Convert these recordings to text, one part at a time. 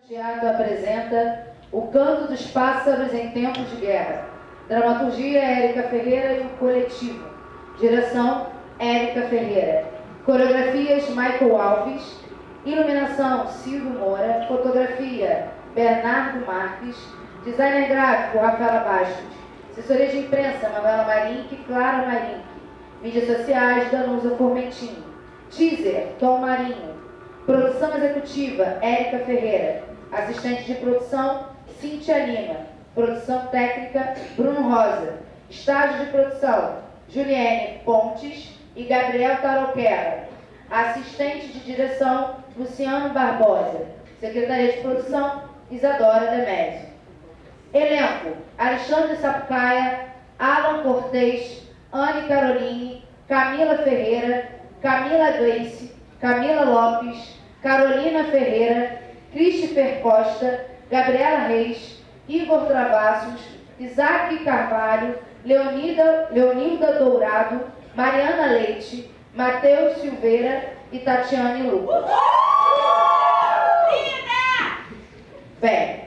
Teatro apresenta O Canto dos Pássaros em Tempos de Guerra. Dramaturgia Érica Ferreira e o Coletivo. Direção Érica Ferreira. Coreografias Michael Alves. Iluminação Silvio Moura. Fotografia Bernardo Marques. Designer gráfico Rafaela Bastos. Assessoria de imprensa Manuela Marinque e Clara Marinque. Mídias sociais Danusa Formentini. Teaser Tom Marinho. Produção executiva Érica Ferreira. Assistente de produção Cíntia Lima. Produção técnica Bruno Rosa. Estágio de produção Juliane Pontes e Gabriel Taroquera. Assistente de direção Luciano Barbosa. Secretaria de produção Isadora Demésio. Elenco Alexandre Sapucaia, Alan Cortez, Anne Caroline, Camila Ferreira, Camila Gleice, Camila Lopes, Carolina Ferreira, Christopher Costa, Gabriela Reis, Igor Travassos, Isaac Carvalho, Leonilda Dourado, Mariana Leite, Matheus Silveira e Tatiane Lucas. Bem,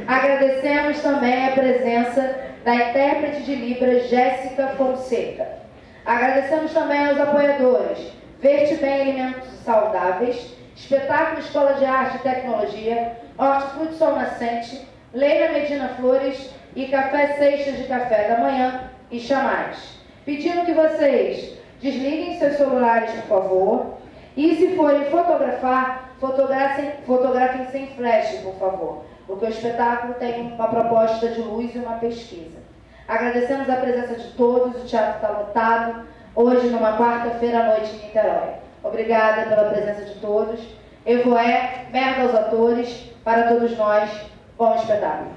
agradecemos também a presença da intérprete de Libras Jéssica Fonseca. Agradecemos também aos apoiadores Verte Bem Alimentos Saudáveis, Espetáculo Escola de Arte e Tecnologia, Hortifruti Sol Nascente, Leila Medina Flores e Café Seixas de Café da Manhã e Chamais. Pedindo que vocês desliguem seus celulares, por favor, e se forem fotografar, fotografem sem flash, por favor, porque o espetáculo tem uma proposta de luz e uma pesquisa. Agradecemos a presença de todos, o teatro está lotado, hoje numa quarta-feira à noite em Niterói. Obrigada pela presença de todos. Evoé, merda aos atores, para todos nós, bom espetáculo.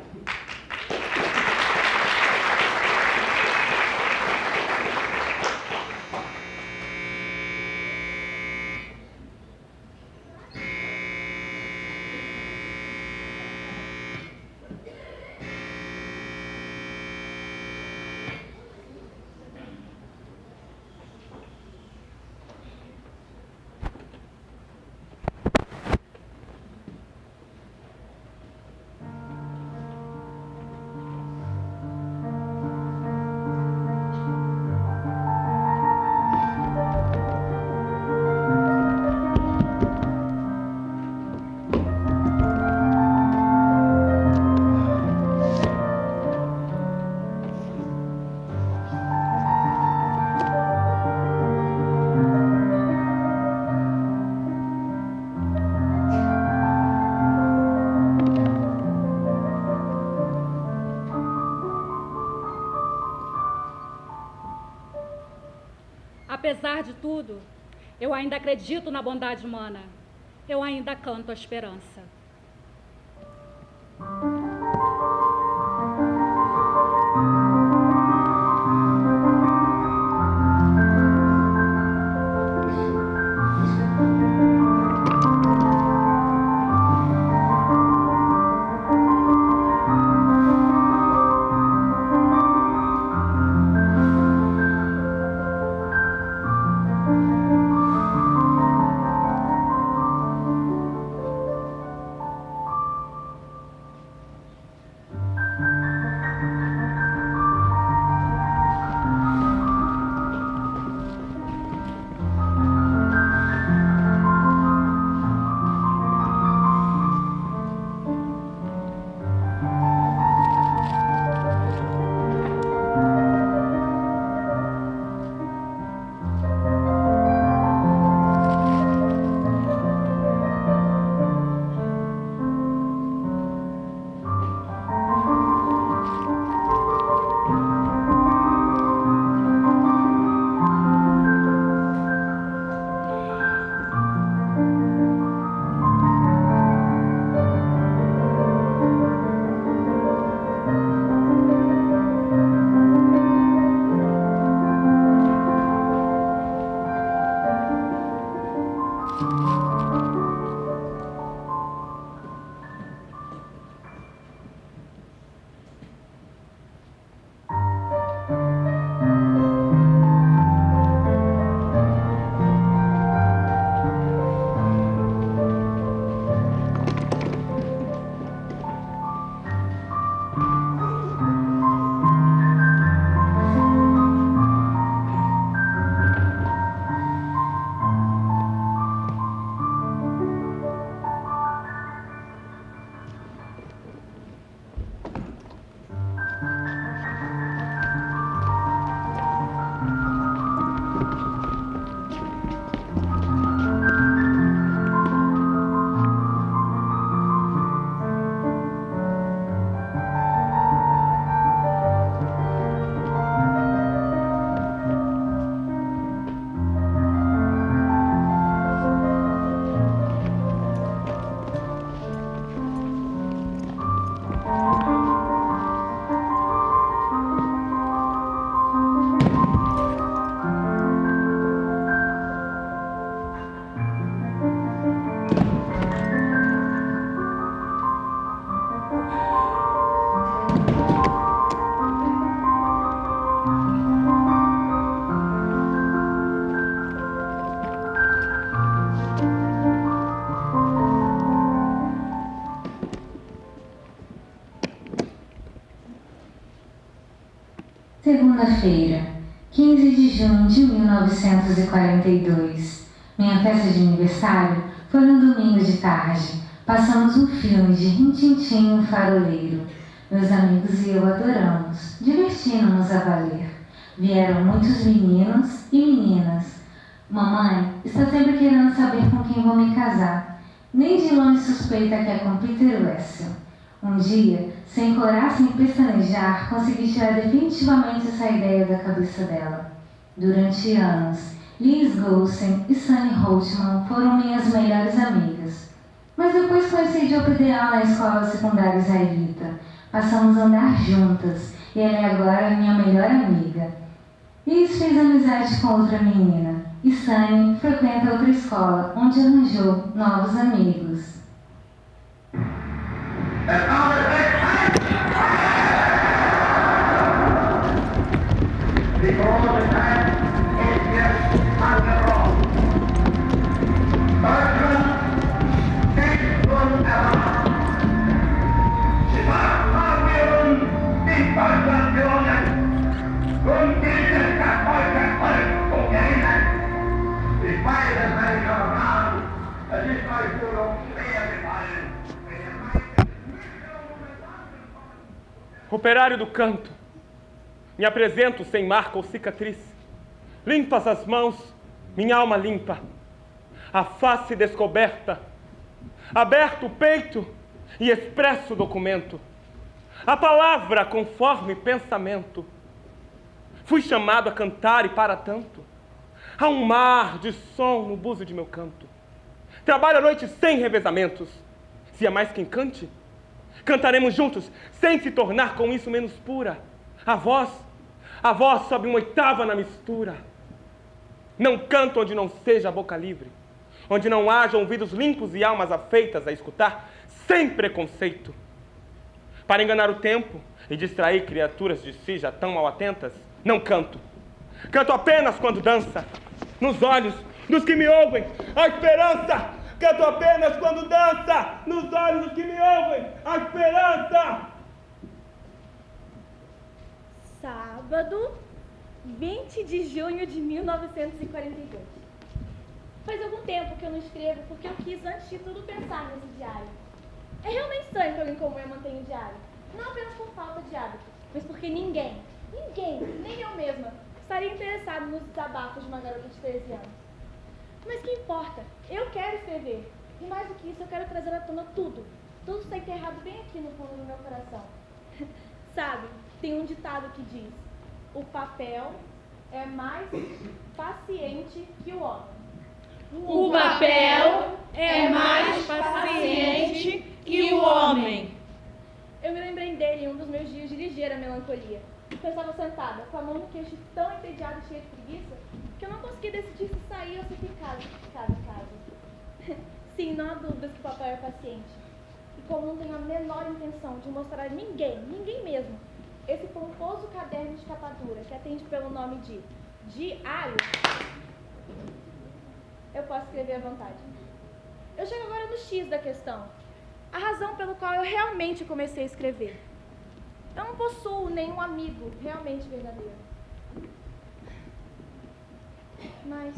Apesar de tudo, eu ainda acredito na bondade humana. Eu ainda canto a esperança. Segunda-feira, 15 de junho de 1942. Minha festa de aniversário foi no domingo de tarde. Passamos um filme de Rin-Tin-Tin, o Faroleiro. Meus amigos e eu adoramos, divertimos-nos a valer. Vieram muitos meninos e meninas. Mamãe está sempre querendo saber com quem vou me casar. Nem de longe suspeita que é com Peter Wessel. Um dia, sem corar, sem pestanejar, consegui tirar definitivamente essa ideia da cabeça dela. Durante anos, Liz Golsen e Sunny Holtman foram minhas melhores amigas. Mas depois conheci Joe Pedreal na escola secundária israelita. Passamos a andar juntas e ela é agora minha melhor amiga. Liz fez amizade com outra menina e Sunny frequenta outra escola, onde arranjou novos amigos. Operário do canto, me apresento sem marca ou cicatriz. Limpas as mãos, minha alma limpa, a face descoberta, aberto o peito e expresso o documento, a palavra conforme pensamento. Fui chamado a cantar e para tanto, há um mar de som no buzo de meu canto. Trabalho à noite sem revezamentos, se há mais quem cante, cantaremos juntos, sem se tornar com isso menos pura. A voz sobe uma oitava na mistura. Não canto onde não seja a boca livre, onde não haja ouvidos limpos e almas afeitas a escutar, sem preconceito. Para enganar o tempo e distrair criaturas de si já tão mal atentas, não canto. Canto apenas quando dança, nos olhos dos que me ouvem, a esperança. Canto apenas quando dança, nos olhos dos que me ouvem, a esperança. Sábado, 20 de junho de 1942. Faz algum tempo que eu não escrevo porque eu quis, antes de tudo, pensar nesse diário. É realmente estranho que alguém como eu mantenha o diário. Não apenas por falta de hábito, mas porque ninguém, nem eu mesma, estaria interessado nos desabafos de uma garota de 13 anos. Mas que importa? Eu quero escrever. E mais do que isso, eu quero trazer à tona tudo. Tudo está enterrado bem aqui no fundo do meu coração. Sabe, tem um ditado que diz: o papel é mais paciente que o homem. O papel é mais paciente que o homem. Eu me lembrei dele em um dos meus dias de ligeira melancolia. Eu estava sentada, com a mão no queixo tão entediada e cheia de preguiça, que eu não conseguia decidir se sair ou se ficar em casa. Sim, não há dúvidas que o papel é paciente. E como não tenho a menor intenção de mostrar a ninguém mesmo, esse pomposo caderno de capa dura, que atende pelo nome de diário, eu posso escrever à vontade. Eu chego agora no X da questão. A razão pelo qual eu realmente comecei a escrever. Eu não possuo nenhum amigo realmente verdadeiro. Mas,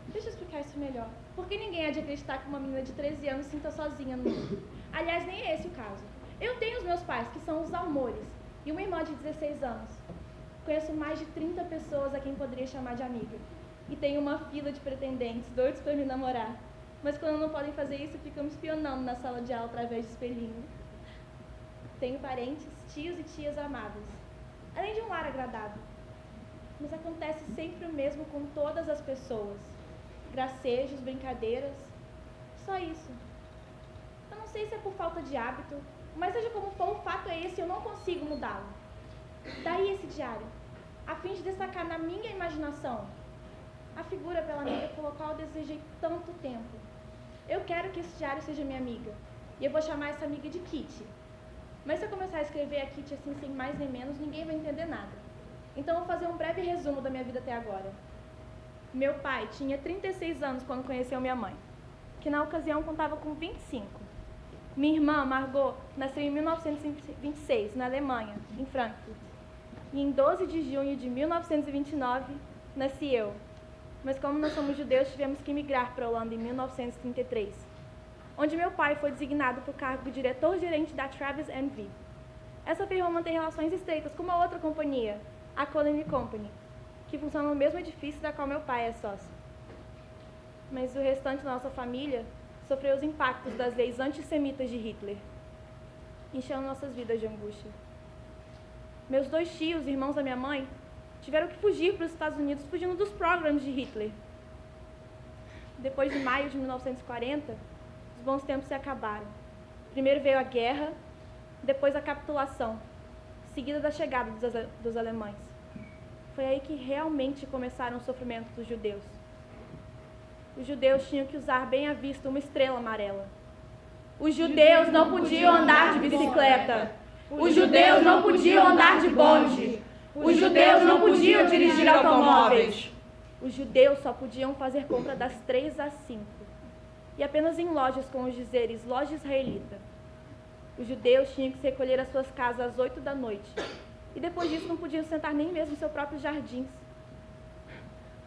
deixa eu explicar isso melhor. Porque ninguém há de acreditar que uma menina de 13 anos se sinta sozinha no mundo. Aliás, nem é esse o caso. Eu tenho os meus pais, que são os amores, e uma irmã de 16 anos. Conheço mais de 30 pessoas a quem poderia chamar de amiga. E tenho uma fila de pretendentes, doidos para me namorar. Mas quando não podem fazer isso, ficam me espionando na sala de aula através de espelhinho. Tenho parentes, tios e tias amáveis, além de um lar agradável. Mas acontece sempre o mesmo com todas as pessoas. Gracejos, brincadeiras, só isso. Eu não sei se é por falta de hábito, mas seja como for, o fato é esse e eu não consigo mudá-lo. Daí esse diário, a fim de destacar na minha imaginação a figura pela amiga pelo qual eu desejei tanto tempo. Eu quero que esse diário seja minha amiga, e eu vou chamar essa amiga de Kitty. Mas se eu começar a escrever a Kitty assim, sem mais nem menos, ninguém vai entender nada. Então eu vou fazer um breve resumo da minha vida até agora. Meu pai tinha 36 anos quando conheceu minha mãe, que na ocasião contava com 25. Minha irmã, Margot, nasceu em 1926, na Alemanha, em Frankfurt. E em 12 de junho de 1929, nasci eu. Mas como nós somos judeus, tivemos que emigrar para a Holanda em 1933, onde meu pai foi designado para o cargo de diretor-gerente da Travis N.V. Essa firma mantém relações estreitas com uma outra companhia, a Colony Company, que funciona no mesmo edifício da qual meu pai é sócio. Mas o restante da nossa família sofreu os impactos das leis antissemitas de Hitler, enchendo nossas vidas de angústia. Meus 2 tios, irmãos da minha mãe, tiveram que fugir para os Estados Unidos fugindo dos programas de Hitler. Depois de maio de 1940, os bons tempos se acabaram. Primeiro veio a guerra, depois a capitulação, seguida da chegada dos alemães. Foi aí que realmente começaram o sofrimento dos judeus. Os judeus tinham que usar bem à vista uma estrela amarela. Os judeus não podiam andar de bicicleta. Os judeus não podiam andar de bonde. Os judeus não podiam dirigir automóveis. Os judeus só podiam fazer compra das 3 às 5. E apenas em lojas com os dizeres loja israelita. Os judeus tinham que se recolher às suas casas às 8 da noite. E depois disso não podiam sentar nem mesmo em seus próprios jardins.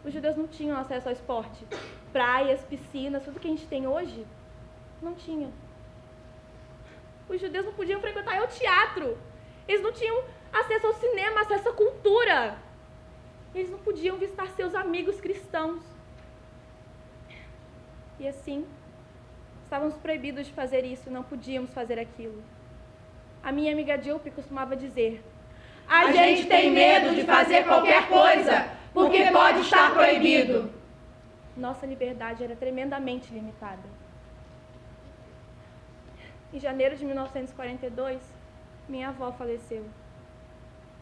Os judeus não tinham acesso ao esporte. Praias, piscinas, tudo que a gente tem hoje, não tinha. Os judeus não podiam frequentar o teatro. Eles não tinham acesso ao cinema, acesso à cultura. Eles não podiam visitar seus amigos cristãos. E assim, estávamos proibidos de fazer isso, não podíamos fazer aquilo. A minha amiga Dilpe costumava dizer: A gente tem medo de fazer qualquer coisa, porque pode estar proibido. Nossa liberdade era tremendamente limitada. Em janeiro de 1942, minha avó faleceu.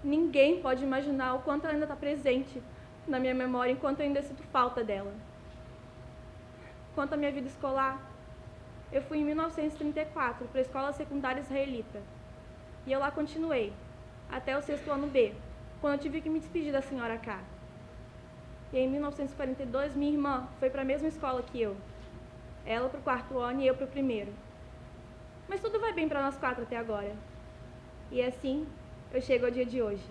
Ninguém pode imaginar o quanto ela ainda está presente na minha memória, enquanto eu ainda sinto falta dela. Quanto à minha vida escolar, eu fui em 1934 para a escola secundária israelita. E eu lá continuei, até o 6º ano B, quando eu tive que me despedir da senhora K. E em 1942, minha irmã foi para a mesma escola que eu. Ela para o 4º ano e eu para o 1º. Mas tudo vai bem para nós 4 até agora. E assim, eu chego ao dia de hoje.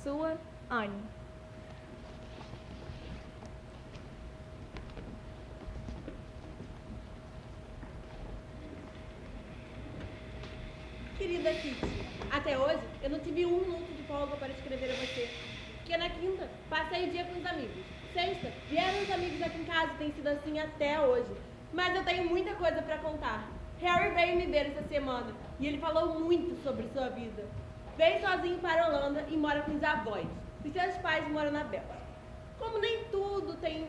Sua Anne. Querida Kitty, até hoje eu não tive um minuto de folga para escrever a você. Porque na quinta, passei o dia com os amigos. Sexta, vieram os amigos aqui em casa e tem sido assim até hoje. Mas eu tenho muita coisa para contar. Harry veio me ver essa semana e ele falou muito sobre sua vida. Veio sozinho para a Holanda e mora com os avós. Os seus pais moram na Bélgica. Como nem tudo tem,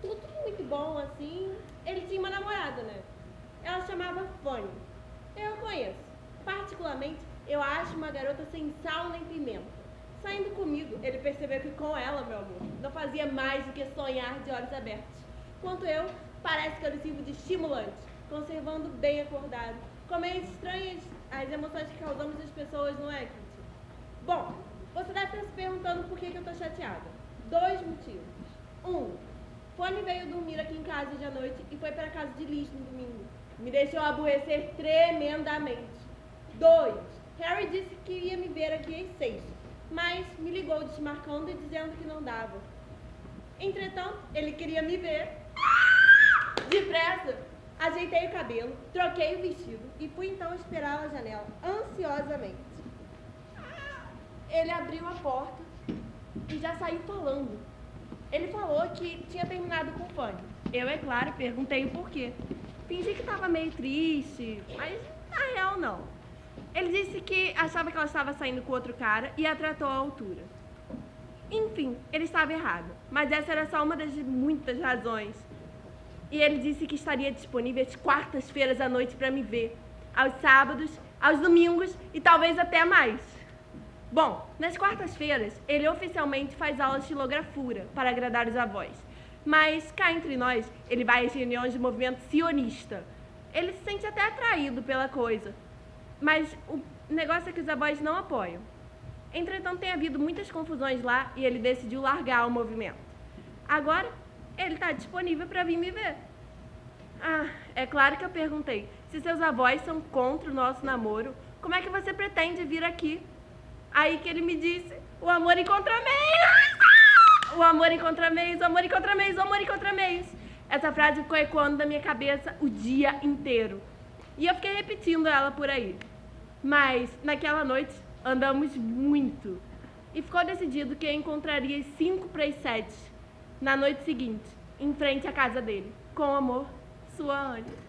tudo muito bom assim, ele tinha uma namorada, né? Ela chamava Fanny. Eu a conheço. Particularmente, eu acho uma garota sem sal nem pimenta. Saindo comigo, ele percebeu que com ela, meu amor, não fazia mais do que sonhar de olhos abertos. Quanto eu, parece que eu lhe sirvo de estimulante, conservando bem acordado. Como é estranhas as emoções que causamos nas pessoas, não é, Kitty? Bom, você deve estar se perguntando por que eu tô chateada. 2 motivos. Fanny veio dormir aqui em casa hoje à noite e foi para casa de Liz no domingo. Me deixou aborrecer tremendamente. 2, Harry disse que ia me ver aqui às 6, mas me ligou desmarcando e dizendo que não dava. Entretanto, ele queria me ver. Depressa, ajeitei o cabelo, troquei o vestido e fui então esperá-lo à janela, ansiosamente. Ele abriu a porta e já saiu falando. Ele falou que tinha terminado com o Fanny. Eu, é claro, perguntei o porquê. Fingi que estava meio triste, mas na real não. Ele disse que achava que ela estava saindo com outro cara e a tratou à altura. Enfim, ele estava errado, mas essa era só uma das muitas razões. E ele disse que estaria disponível às quartas-feiras à noite para me ver, aos sábados, aos domingos e talvez até mais. Bom, nas quartas-feiras, ele oficialmente faz aulas de xilografura para agradar os avós. Mas, cá entre nós, ele vai às reuniões do movimento sionista. Ele se sente até atraído pela coisa. Mas o negócio é que os avós não apoiam. Entretanto, tem havido muitas confusões lá e ele decidiu largar o movimento. Agora, ele está disponível para vir me ver. É claro que eu perguntei. Se seus avós são contra o nosso namoro, como é que você pretende vir aqui? Aí que ele me disse, o amor encontra meios. O amor encontra meios, o amor encontra meios, o amor encontra meios. Essa frase ficou ecoando na minha cabeça o dia inteiro. E eu fiquei repetindo ela por aí. Mas, naquela noite, andamos muito. E ficou decidido que eu encontraria às 6:55, na noite seguinte, em frente à casa dele. Com amor, sua Anne.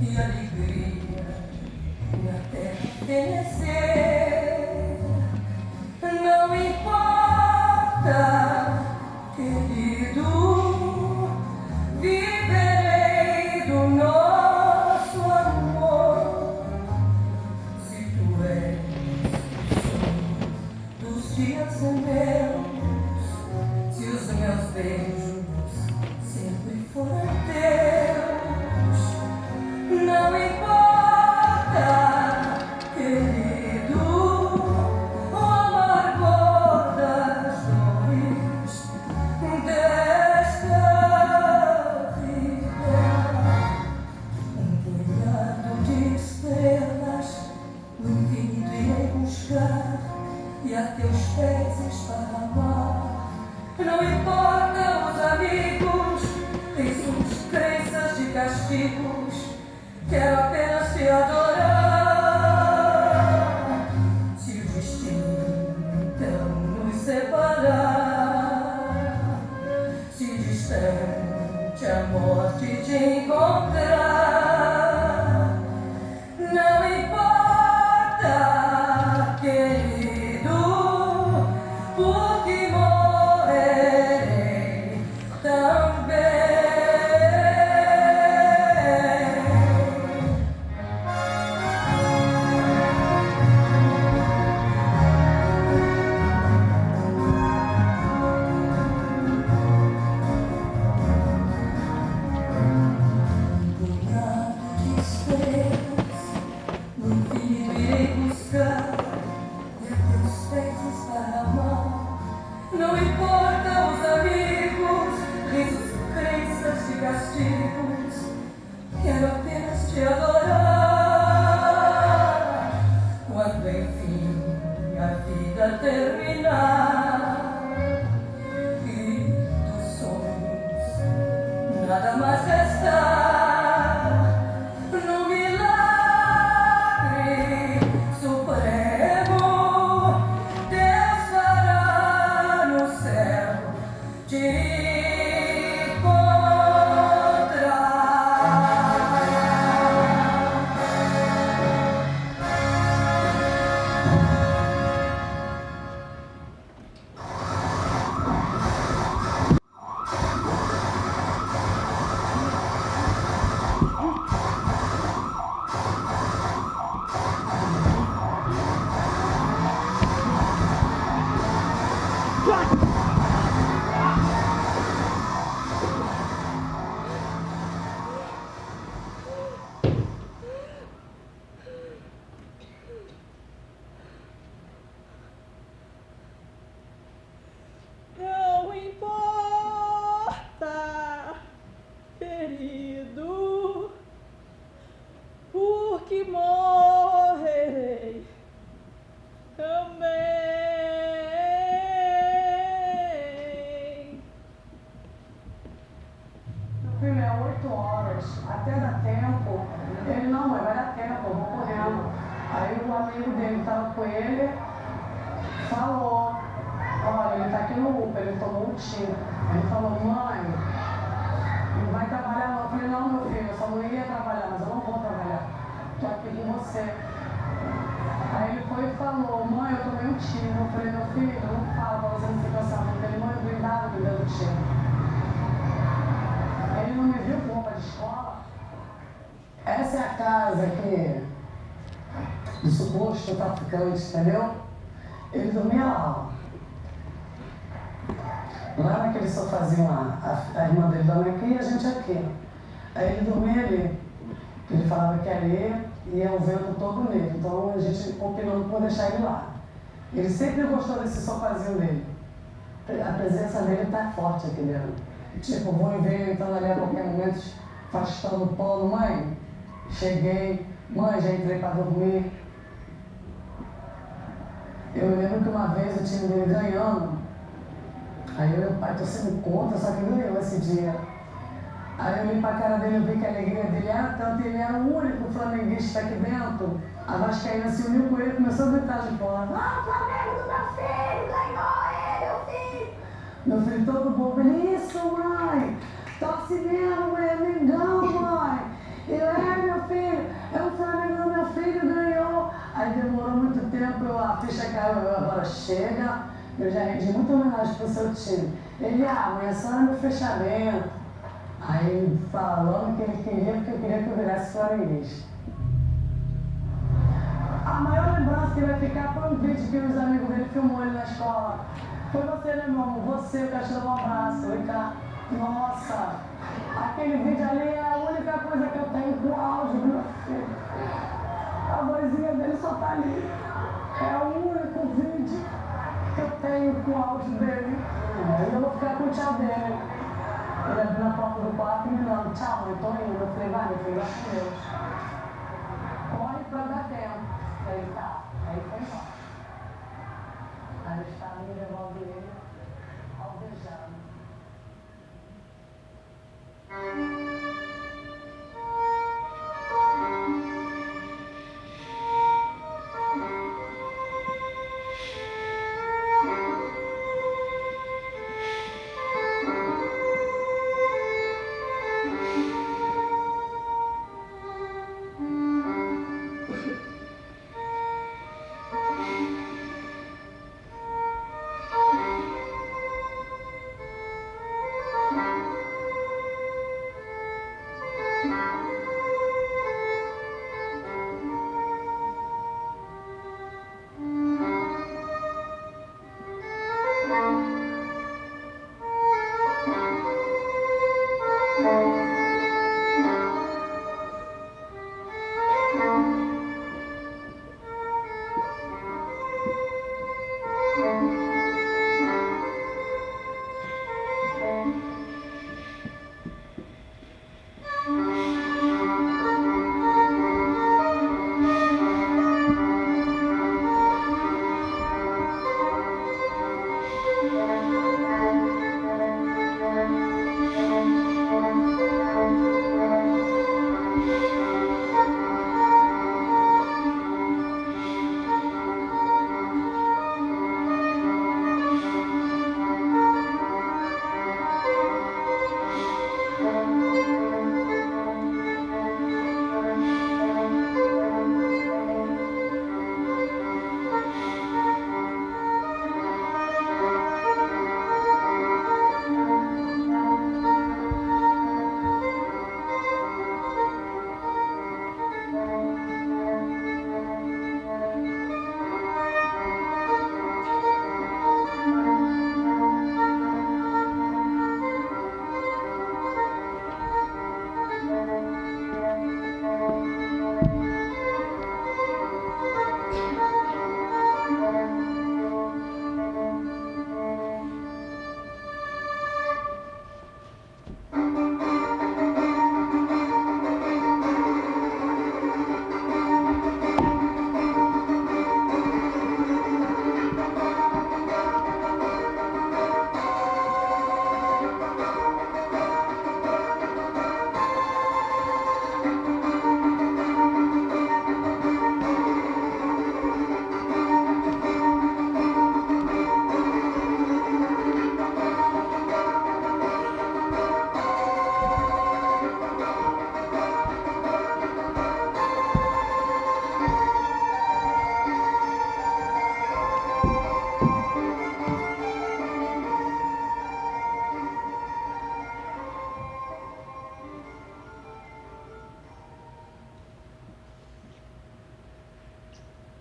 E alegria na terra fenecer. Não importa, querido, viverei do nosso amor. Se tu és o sonho dos dias meus, se os meus beijos sempre foram teus, não importa, querido, o amargor das dores desta vida. Punhado de estrelas no infinito irei buscar e a teus pés esparramar. Não importa os amigos, risos, crenças de castigos. Quero apenas te adorar. Se o destino então nos separar, se distante a morte te encontrar, não importa, querido, porque morrerei também. Não importa os amigos, risos, crenças e castigos. Quero apenas te adorar. Quando enfim a vida terminar e dos sonhos nada mais restar, no milagre supremo Deus fará no céu te encontrar. Não importa, querido, porque morrerei também. Meu filho, é 8 horas, até dá tempo. Ele não, mãe, vai dar tempo, eu vou correndo. Aí o amigo dele estava com ele, falou, olha, ele tá aqui no UPA, ele tomou um tiro. Ele falou, mãe, não vai trabalhar não. Eu falei, não, meu filho, eu só não ia trabalhar, mas eu não vou trabalhar. Tô aqui com você. Aí ele foi e falou, mãe, eu tomei um tiro. Eu falei, meu filho, não fala pra você não ficar sabendo. Ele, mãe, blindado me dando tiro. Ele não me viu com roupa de escola. Essa é a casa aqui do suposto traficante, entendeu? Ele dormia lá, ó. Lá naquele sofazinho lá, a irmã dele dorme aqui e a gente aqui. Aí ele dormia ali. Ele falava que ali ia o vento todo nele. Então a gente opinando por deixar ele lá. Ele sempre gostou desse sofazinho dele. A presença dele tá forte aqui dentro. Tipo, vou e venho entrando ali a qualquer momento, afastando o pano. Mãe, cheguei. Mãe, já entrei para dormir. Eu me lembro que uma vez o time dele ganhando. Aí eu e meu pai torcendo contra, só que ganhou esse dia. Aí eu olhei pra cara dele e vi que a alegria dele era tanto, ele era o único flamenguista aqui dentro. A Vascaína se uniu com ele e começou a gritar de fora. Ah, Flamengo do meu filho, ganhou ele, meu filho. Meu filho todo bobo, ele, isso, mãe. Torce mesmo, é Mengão, mãe. Meu filho, é o Flamengo do meu filho, ganhou. Aí demorou muito tempo, a ficha caiu, agora chega. Eu já rendi muita homenagem pro seu time. Ele, amanhã só era meu fechamento. Aí falando que ele queria, porque eu queria que eu virasse flamenguista. A maior lembrança que vai ficar foi um vídeo que os amigos dele filmou ele na escola. Foi você, né, meu amor? Você, o Castelo, um abraço. Vem cá. Nossa, aquele vídeo ali é a única coisa que eu tenho com o áudio do meu filho. A vozinha dele só tá ali. É o único vídeo que eu tenho com o áudio dele. Eu vou ficar com o tchau dele. Ele abriu na porta do quarto e me dando, tchau, mãe, tô indo. Eu falei, vai, meu filho, vai com Deus. Corre pra dar tempo. Aí tá, aí foi embora. Aí eu estava me levando ele alvejado.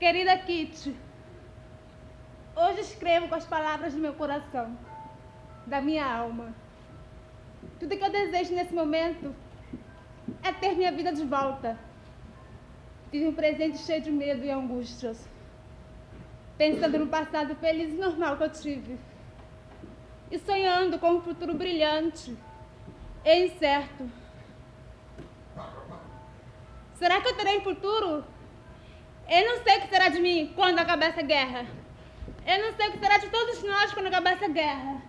Querida Kitty, hoje escrevo com as palavras do meu coração, da minha alma. Tudo que eu desejo nesse momento é ter minha vida de volta. Tive um presente cheio de medo e angústias, pensando no passado feliz e normal que eu tive, e sonhando com um futuro brilhante e incerto. Será que eu terei um futuro? Eu não sei o que será de mim quando acabar essa guerra. Eu não sei o que será de todos nós quando acabar essa guerra.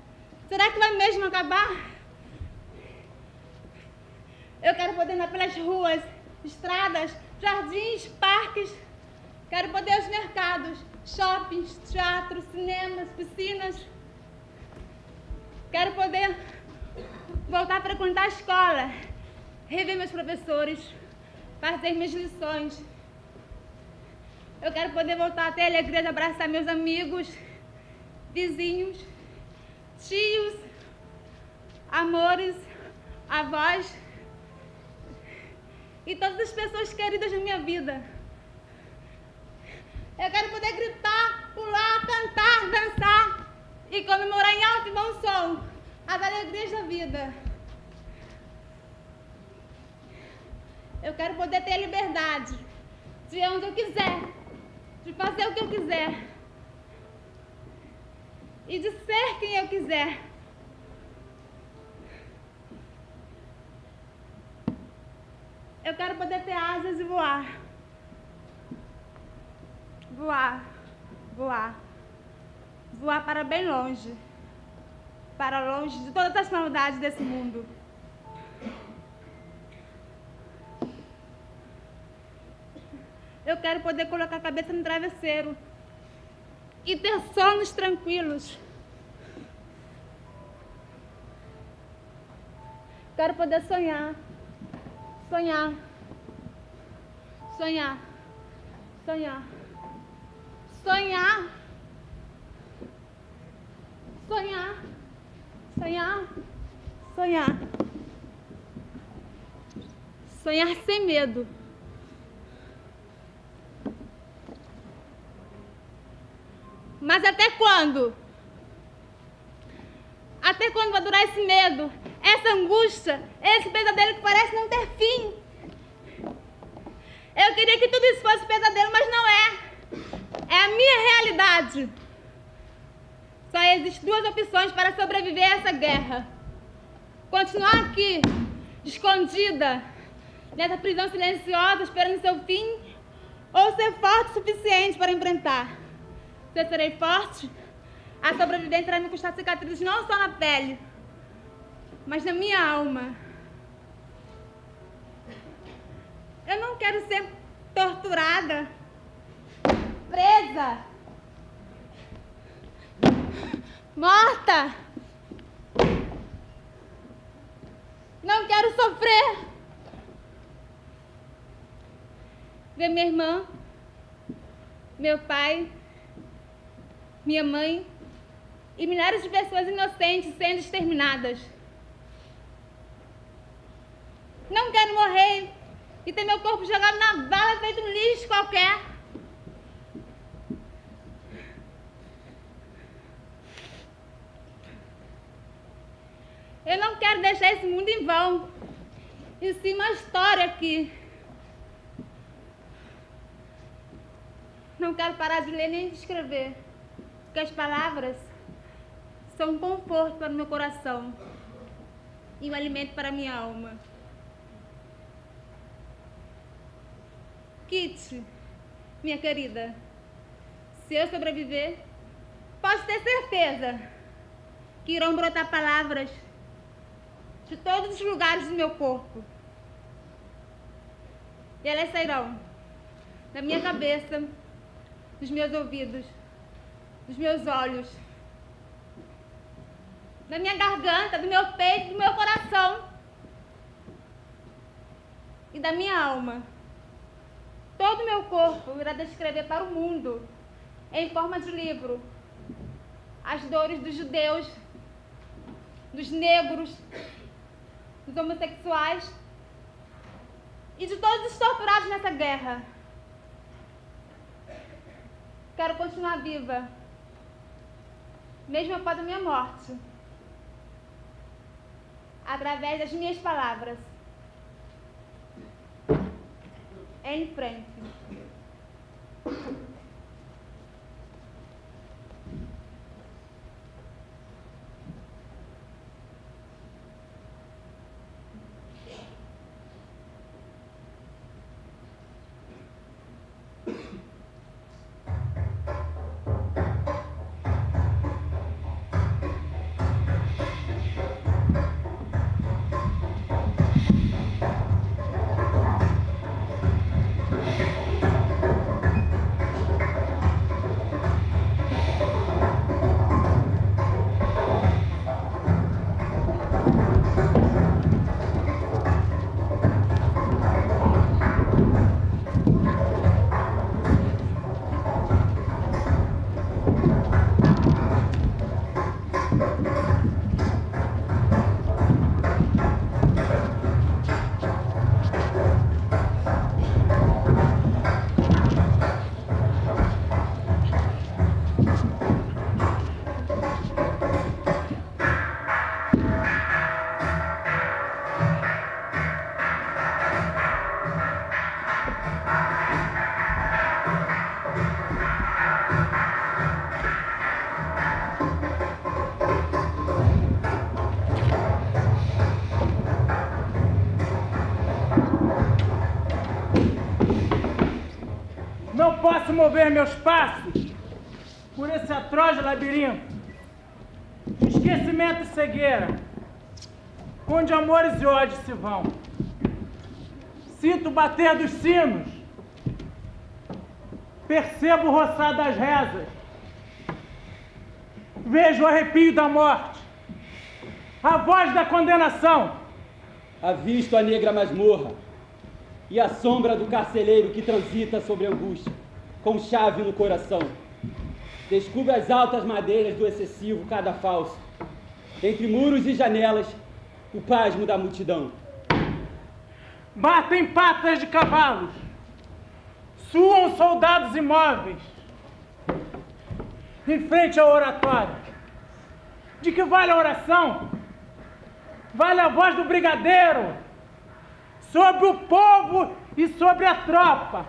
Será que vai mesmo acabar? Eu quero poder andar pelas ruas, estradas, jardins, parques. Quero poder ir aos mercados, shoppings, teatros, cinemas, piscinas. Quero poder voltar a frequentar a escola, rever meus professores, fazer minhas lições. Eu quero poder voltar a ter a alegria de abraçar meus amigos, vizinhos, tios, amores, avós e todas as pessoas queridas na minha vida. Eu quero poder gritar, pular, cantar, dançar e comemorar em alto e bom som as alegrias da vida. Eu quero poder ter a liberdade de ir onde eu quiser, de fazer o que eu quiser e de ser quem eu quiser. Eu quero poder ter asas e voar. Voar, voar, voar para bem longe, para longe de todas as maldades desse mundo. Eu quero poder colocar a cabeça no travesseiro e ter sonos tranquilos. Quero poder sonhar, sonhar, sonhar, sonhar, sonhar, sonhar, sonhar, sonhar, sonhar sem medo. Mas até quando? Até quando vai durar esse medo, essa angústia, esse pesadelo que parece não ter fim? Eu queria que tudo isso fosse pesadelo, mas não é. É a minha realidade. Só existem duas opções para sobreviver a essa guerra: continuar aqui, escondida, nessa prisão silenciosa, esperando seu fim, ou ser forte o suficiente para enfrentar. Se eu serei forte, a sobrevivência vai me custar cicatrizes não só na pele, mas na minha alma. Eu não quero ser torturada, presa, morta. Não quero sofrer. Ver minha irmã, meu pai, minha mãe e milhares de pessoas inocentes sendo exterminadas. Não quero morrer e ter meu corpo jogado na vala feito um lixo qualquer. Eu não quero deixar esse mundo em vão, e sim uma história aqui. Não quero parar de ler nem de escrever, porque as palavras são um conforto para o meu coração e um alimento para a minha alma. Kitty, minha querida, se eu sobreviver, posso ter certeza que irão brotar palavras de todos os lugares do meu corpo. E elas sairão da minha cabeça, dos meus ouvidos, dos meus olhos, da minha garganta, do meu peito, do meu coração e da minha alma. Todo o meu corpo irá descrever para o mundo, em forma de livro, as dores dos judeus, dos negros, dos homossexuais e de todos os torturados nessa guerra. Quero continuar viva, mesmo após a minha morte, através das minhas palavras. é em frente. Não posso mover meus passos por esse atroz labirinto de esquecimento e cegueira, onde amores e ódios se vão. Sinto o bater dos sinos, percebo o roçar das rezas, vejo o arrepio da morte, a voz da condenação. Avisto a negra masmorra e a sombra do carcereiro que transita sobre a angústia, com chave no coração. Descubro as altas madeiras do excessivo cadafalso. Entre muros e janelas, o pasmo da multidão. Batem patas de cavalos, suam soldados imóveis, em frente ao oratório. De que vale a oração? Vale a voz do brigadeiro, sobre o povo e sobre a tropa,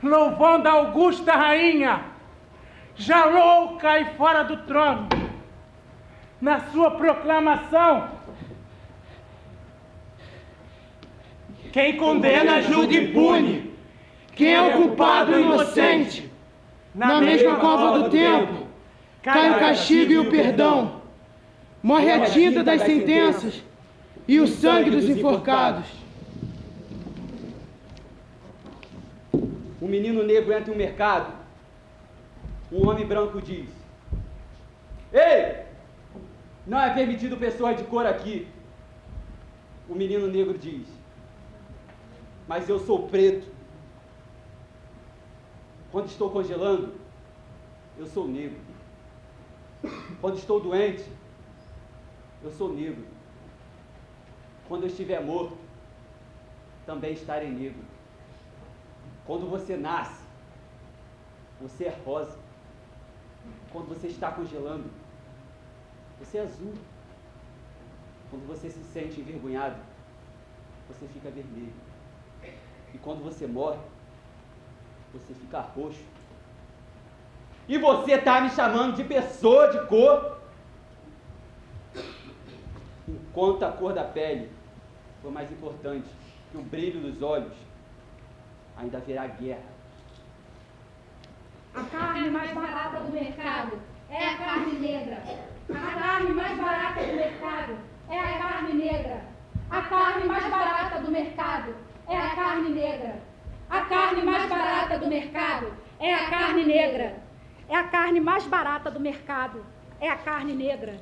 louvando a augusta rainha, já louca e fora do trono. Na sua proclamação, quem condena julga impune, quem é o culpado é inocente. Na mesma cova do tempo, cai o castigo e o perdão, morre a tinta das sentenças e o sangue dos enforcados. Um menino negro entra em um mercado. Um homem branco diz: "Ei! Não é permitido pessoas de cor aqui." O menino negro diz: "Mas eu sou preto. Quando estou congelando, eu sou negro. Quando estou doente, eu sou negro. Quando eu estiver morto, também estarei negro. Quando você nasce, você é rosa. Quando você está congelando, você é azul. Quando você se sente envergonhado, você fica vermelho. E quando você morre, você fica roxo. E você está me chamando de pessoa de cor? Enquanto a cor da pele for mais importante que o brilho dos olhos, ainda haverá guerra. A carne mais barata do mercado é a carne negra. A carne mais barata do mercado é a carne negra. A carne mais barata do mercado é a carne negra. A carne mais barata do mercado é a carne negra. É a carne mais barata do mercado, é a carne negra,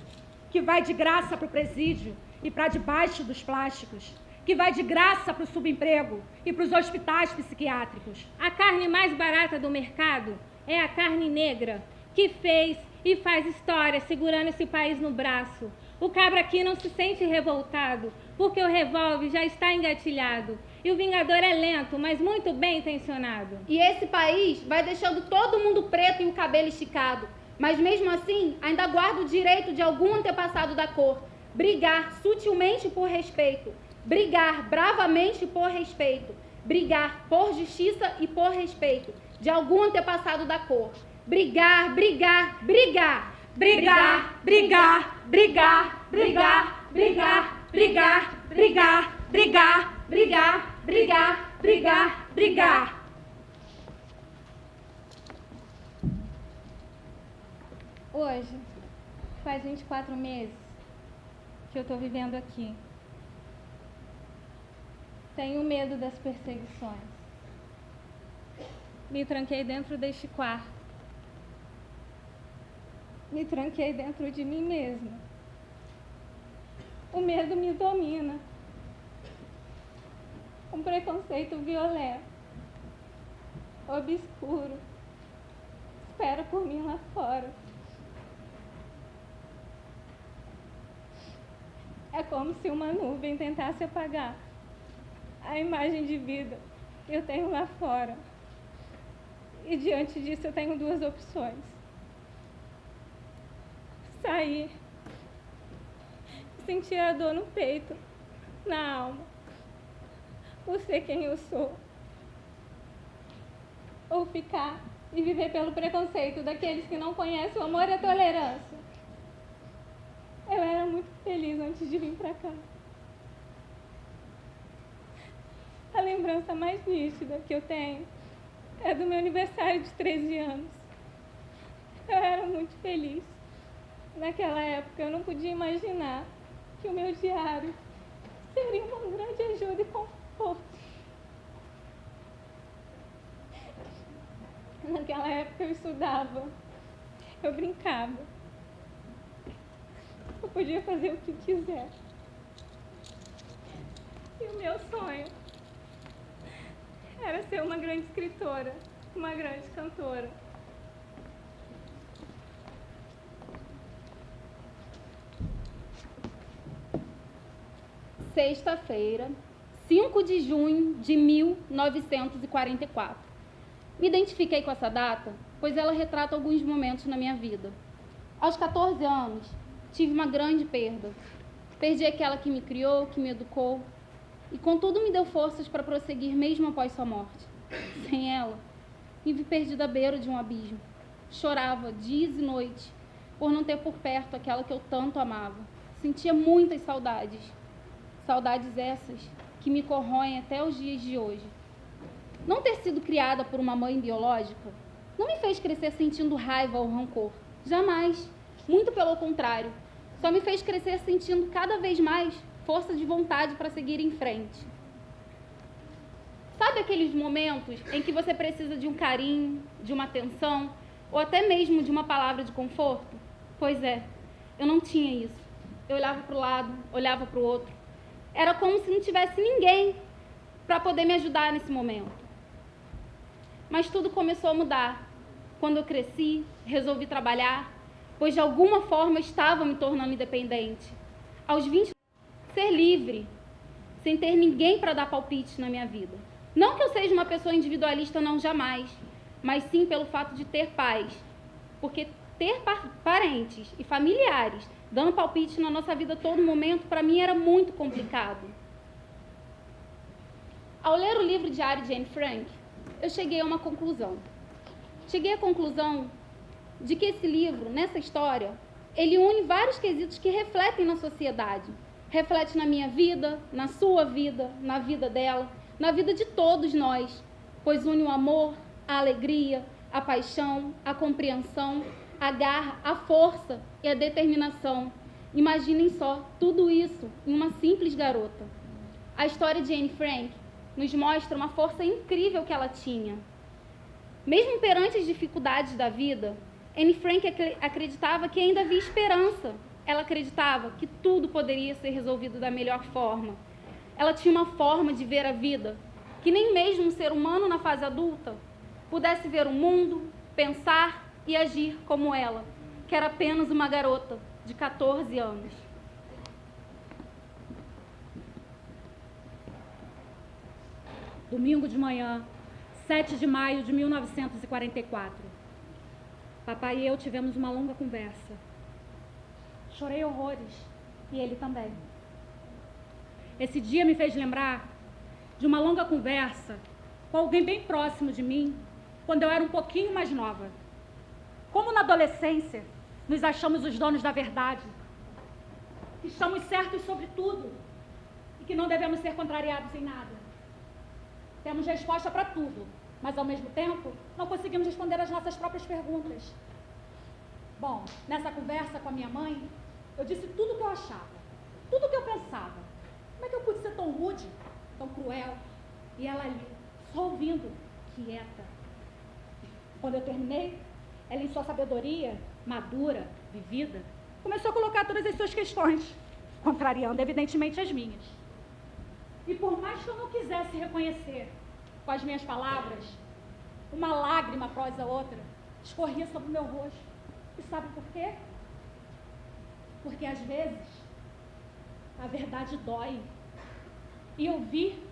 que vai de graça para o presídio e para debaixo dos plásticos, que vai de graça para o subemprego e para os hospitais psiquiátricos. A carne mais barata do mercado é a carne negra, que fez e faz história segurando esse país no braço. O cabra aqui não se sente revoltado, porque o revólver já está engatilhado. E o vingador é lento, mas muito bem intencionado. E esse país vai deixando todo mundo preto e o cabelo esticado. Mas mesmo assim, ainda guarda o direito de algum antepassado da cor. Brigar sutilmente por respeito. Brigar bravamente por respeito. brigar por justiça e por respeito de algum antepassado da cor. Brigar, brigar, brigar. Brigar, brigar, brigar, brigar, brigar, brigar, brigar, brigar, brigar, brigar, brigar, brigar. Hoje, faz 24 meses que eu tô vivendo aqui. Tenho medo das perseguições. Me tranquei dentro deste quarto. Me tranquei dentro de mim mesma. O medo me domina. Um preconceito violento, obscuro, espera por mim lá fora. É como se uma nuvem tentasse apagar a imagem de vida que eu tenho lá fora. E diante disso eu tenho duas opções: sair, sentir a dor no peito, na alma, por ser quem eu sou, ou ficar e viver pelo preconceito daqueles que não conhecem o amor e a tolerância. Eu era muito feliz antes de vir pra cá. A lembrança mais nítida que eu tenho é do meu aniversário de 13 anos. Eu era muito feliz. Naquela época eu não podia imaginar que o meu diário seria uma grande ajuda e conforto. Naquela época eu estudava, eu brincava, eu podia fazer o que quiser. E o meu sonho era ser uma grande escritora, uma grande cantora. Sexta-feira, 5 de junho de 1944. Me identifiquei com essa data, pois ela retrata alguns momentos na minha vida. Aos 14 anos, tive uma grande perda. Perdi aquela que me criou, que me educou, e contudo me deu forças para prosseguir mesmo após sua morte. Sem ela, me vi perdida à beira de um abismo. Chorava dias e noites por não ter por perto aquela que eu tanto amava. Sentia muitas saudades. Saudades essas que me corroem até os dias de hoje. Não ter sido criada por uma mãe biológica não me fez crescer sentindo raiva ou rancor. Jamais. Muito pelo contrário. Só me fez crescer sentindo cada vez mais força de vontade para seguir em frente. Sabe aqueles momentos em que você precisa de um carinho, de uma atenção, ou até mesmo de uma palavra de conforto? Pois é, eu não tinha isso. Eu olhava para o lado, olhava para o outro. Era como se não tivesse ninguém para poder me ajudar nesse momento. Mas tudo começou a mudar. Quando eu cresci, resolvi trabalhar, pois de alguma forma estava me tornando independente. Aos 20, ser livre, sem ter ninguém para dar palpite na minha vida. Não que eu seja uma pessoa individualista, não, jamais, mas sim pelo fato de ter paz. Porque ter parentes e familiares dando palpite na nossa vida a todo momento, para mim era muito complicado. Ao ler o livro diário de Anne Frank, eu cheguei a uma conclusão. Cheguei à conclusão de que esse livro, nessa história, ele une vários quesitos que refletem na sociedade. Reflete na minha vida, na sua vida, na vida dela, na vida de todos nós, pois une o amor, a alegria, a paixão, a compreensão, a garra, a força e a determinação. Imaginem só, tudo isso em uma simples garota. A história de Anne Frank nos mostra uma força incrível que ela tinha. Mesmo perante as dificuldades da vida, Anne Frank acreditava que ainda havia esperança. Ela acreditava que tudo poderia ser resolvido da melhor forma. Ela tinha uma forma de ver a vida que nem mesmo um ser humano na fase adulta pudesse ver o mundo, pensar e agir como ela, que era apenas uma garota de 14 anos. Domingo de manhã, 7 de maio de 1944. Papai e eu tivemos uma longa conversa. Chorei horrores, e ele também. Esse dia me fez lembrar de uma longa conversa com alguém bem próximo de mim, quando eu era um pouquinho mais nova. Como na adolescência nos achamos os donos da verdade, que estamos certos sobre tudo e que não devemos ser contrariados em nada. Temos resposta para tudo, mas ao mesmo tempo não conseguimos responder às nossas próprias perguntas. Bom, nessa conversa com a minha mãe, eu disse tudo o que eu achava, tudo o que eu pensava. Como é que eu pude ser tão rude, tão cruel? E ela ali, só ouvindo, quieta. Quando eu terminei, ela, em sua sabedoria, madura, vivida, começou a colocar todas as suas questões, contrariando, evidentemente, as minhas. E por mais que eu não quisesse reconhecer com as minhas palavras, uma lágrima após a outra escorria sobre o meu rosto. E sabe por quê? Porque às vezes a verdade dói. E eu vi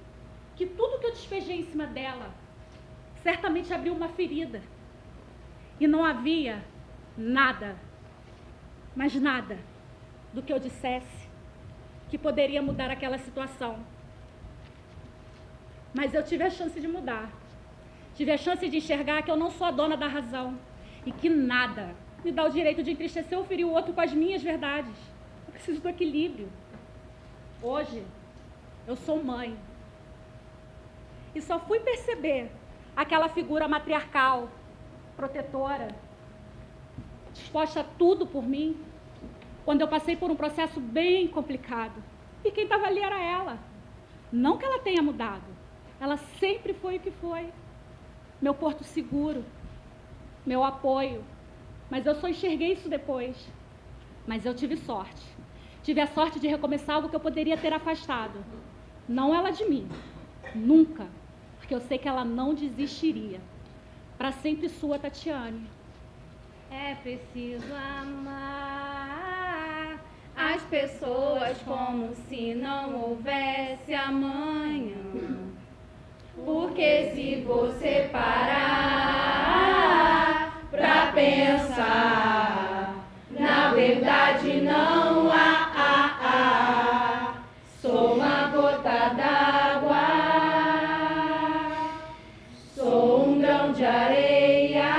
que tudo que eu despejei em cima dela certamente abriu uma ferida. E não havia nada, mas nada, do que eu dissesse que poderia mudar aquela situação. Mas eu tive a chance de mudar. Tive a chance de enxergar que eu não sou a dona da razão e que nada me dá o direito de entristecer ou ferir o outro com as minhas verdades. Eu preciso do equilíbrio. Hoje, eu sou mãe. E só fui perceber aquela figura matriarcal, protetora, disposta a tudo por mim, quando eu passei por um processo bem complicado. E quem estava ali era ela. Não que ela tenha mudado. Ela sempre foi o que foi. Meu porto seguro, meu apoio. Mas eu só enxerguei isso depois. Mas eu tive sorte. Tive a sorte de recomeçar algo que eu poderia ter afastado. Não ela de mim. Nunca. Porque eu sei que ela não desistiria. Para sempre sua, Tatiane. É preciso amar as pessoas como se não houvesse amanhã. Porque se você parar pra pensar, na verdade não há. Sou uma gota d'água, sou um grão de areia.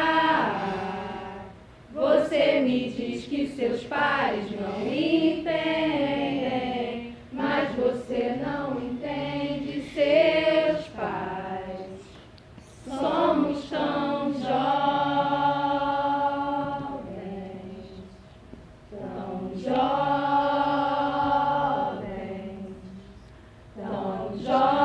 Você me diz que seus pais não entendem, mas você não entende seus pais. Somos tão jovens, tão jovens, tão jovens.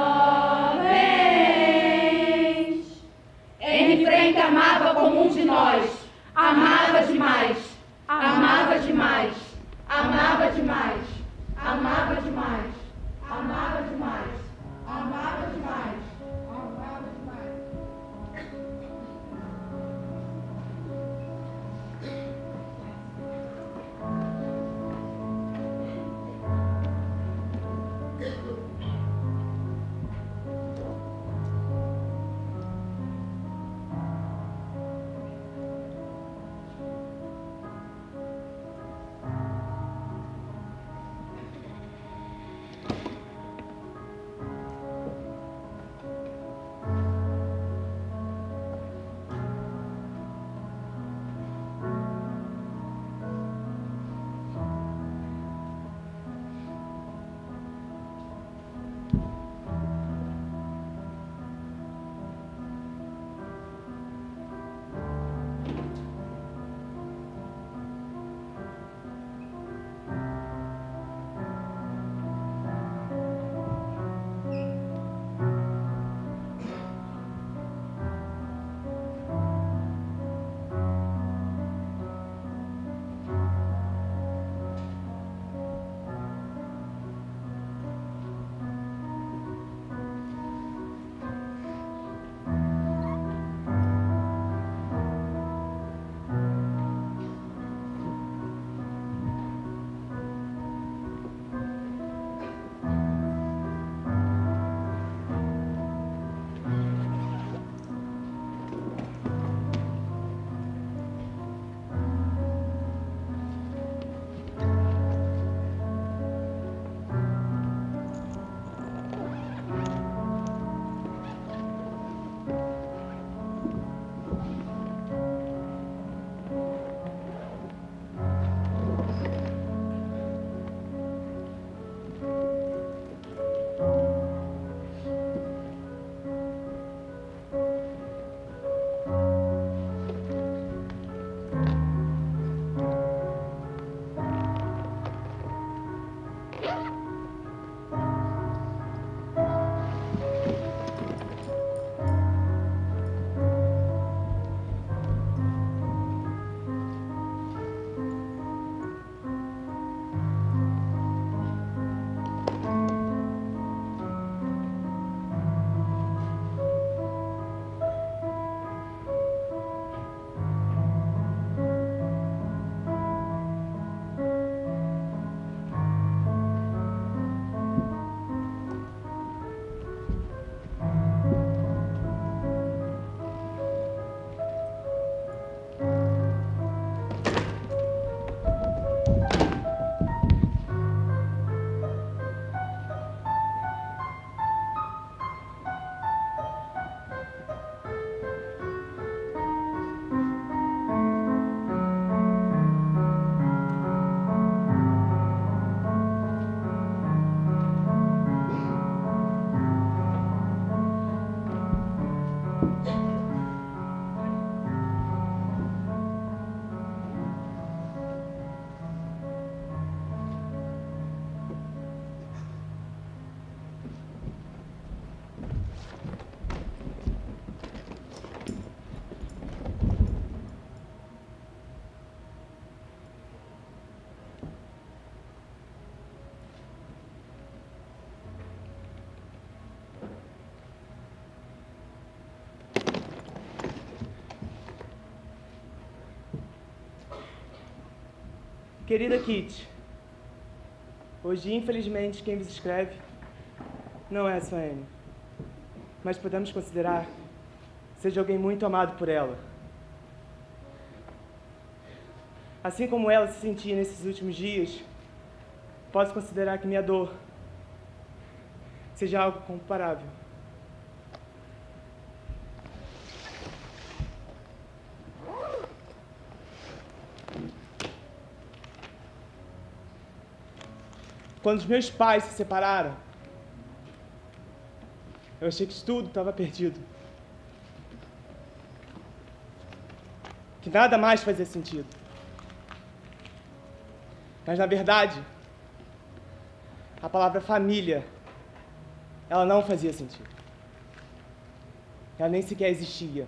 Henry Frank amava como um de nós. Amava demais, amava demais, amava demais, amava demais, amava demais, amava demais, amava demais. Querida Kitty, hoje, infelizmente, quem vos escreve não é a sua Anne, mas podemos considerar que seja alguém muito amado por ela. Assim como ela se sentia nesses últimos dias, posso considerar que minha dor seja algo comparável. Quando os meus pais se separaram, eu achei que tudo estava perdido. Que nada mais fazia sentido. Mas, na verdade, a palavra família, ela não fazia sentido. Ela nem sequer existia.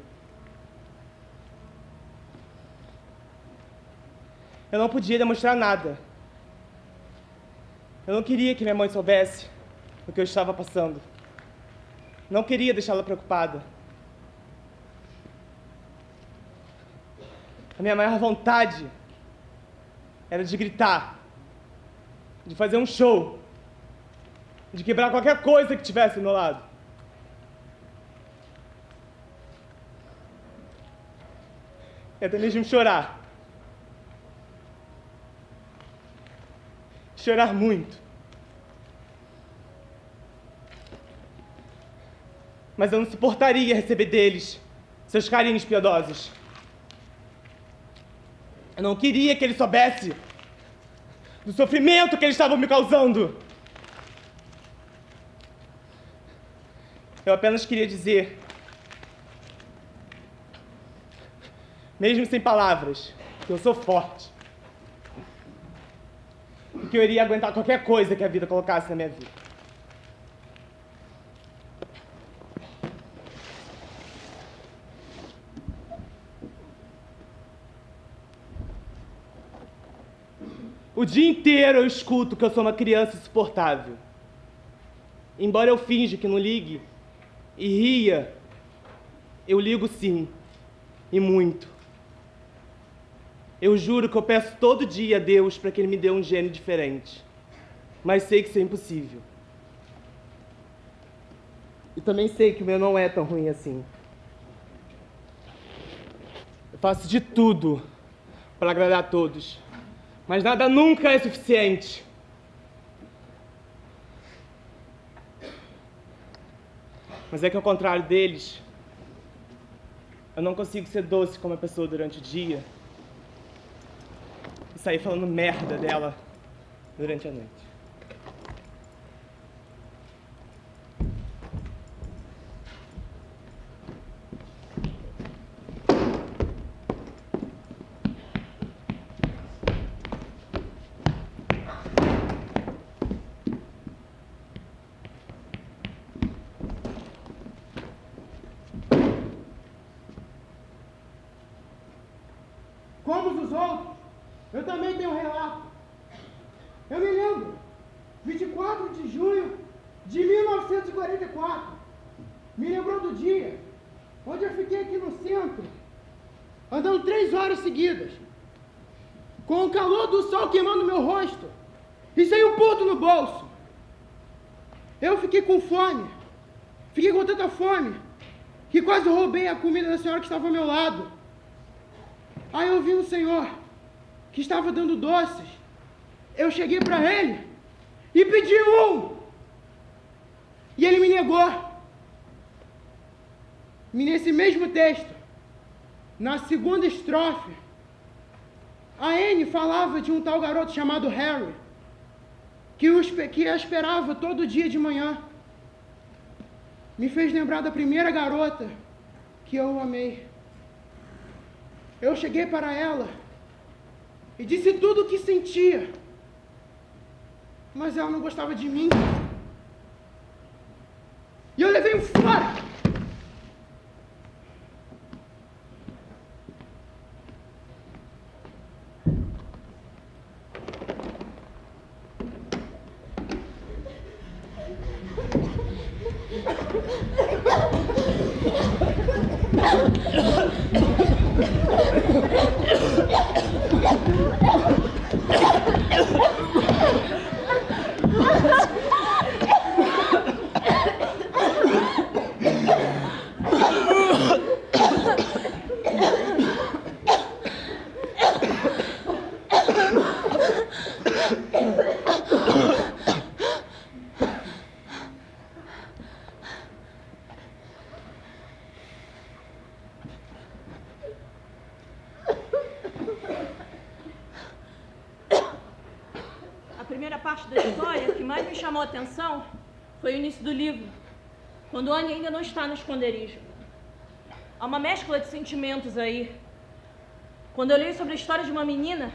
Eu não podia demonstrar nada. Eu não queria que minha mãe soubesse o que eu estava passando. Não queria deixá-la preocupada. A minha maior vontade era de gritar, de fazer um show, de quebrar qualquer coisa que tivesse do meu lado. E até mesmo chorar. Chorar muito. Mas eu não suportaria receber deles seus carinhos piedosos. Eu não queria que ele soubesse do sofrimento que eles estavam me causando. Eu apenas queria dizer, mesmo sem palavras, que eu sou forte. E que eu iria aguentar qualquer coisa que a vida colocasse na minha vida. O dia inteiro eu escuto que eu sou uma criança insuportável. Embora eu finja que não ligue e ria, eu ligo sim, e muito. Eu juro que eu peço todo dia a Deus para que Ele me dê um gênio diferente. Mas sei que isso é impossível. E também sei que o meu não é tão ruim assim. Eu faço de tudo para agradar a todos. Mas nada nunca é suficiente. Mas é que ao contrário deles, eu não consigo ser doce com uma pessoa durante o dia e sair falando merda dela durante a noite. Como os outros, eu também tenho um relato. Eu me lembro, 24 de junho de 1944, me lembrou do dia onde eu fiquei aqui no centro, andando 3 horas seguidas, com o calor do sol queimando meu rosto e sem um ponto no bolso. Eu fiquei com fome, fiquei com tanta fome, que quase roubei a comida da senhora que estava ao meu lado. Aí eu vi um senhor que estava dando doces. Eu cheguei para ele e pedi um. E ele me negou. E nesse mesmo texto, na segunda estrofe, a Anne falava de um tal garoto chamado Harry, que a esperava todo dia de manhã. Me fez lembrar da primeira garota que eu amei. Eu cheguei para ela e disse tudo o que sentia, mas ela não gostava de mim. E eu levei um fora. A primeira parte da história que mais me chamou a atenção foi o início do livro, quando Annie ainda não está no esconderijo. Há uma mescla de sentimentos aí. Quando eu leio sobre a história de uma menina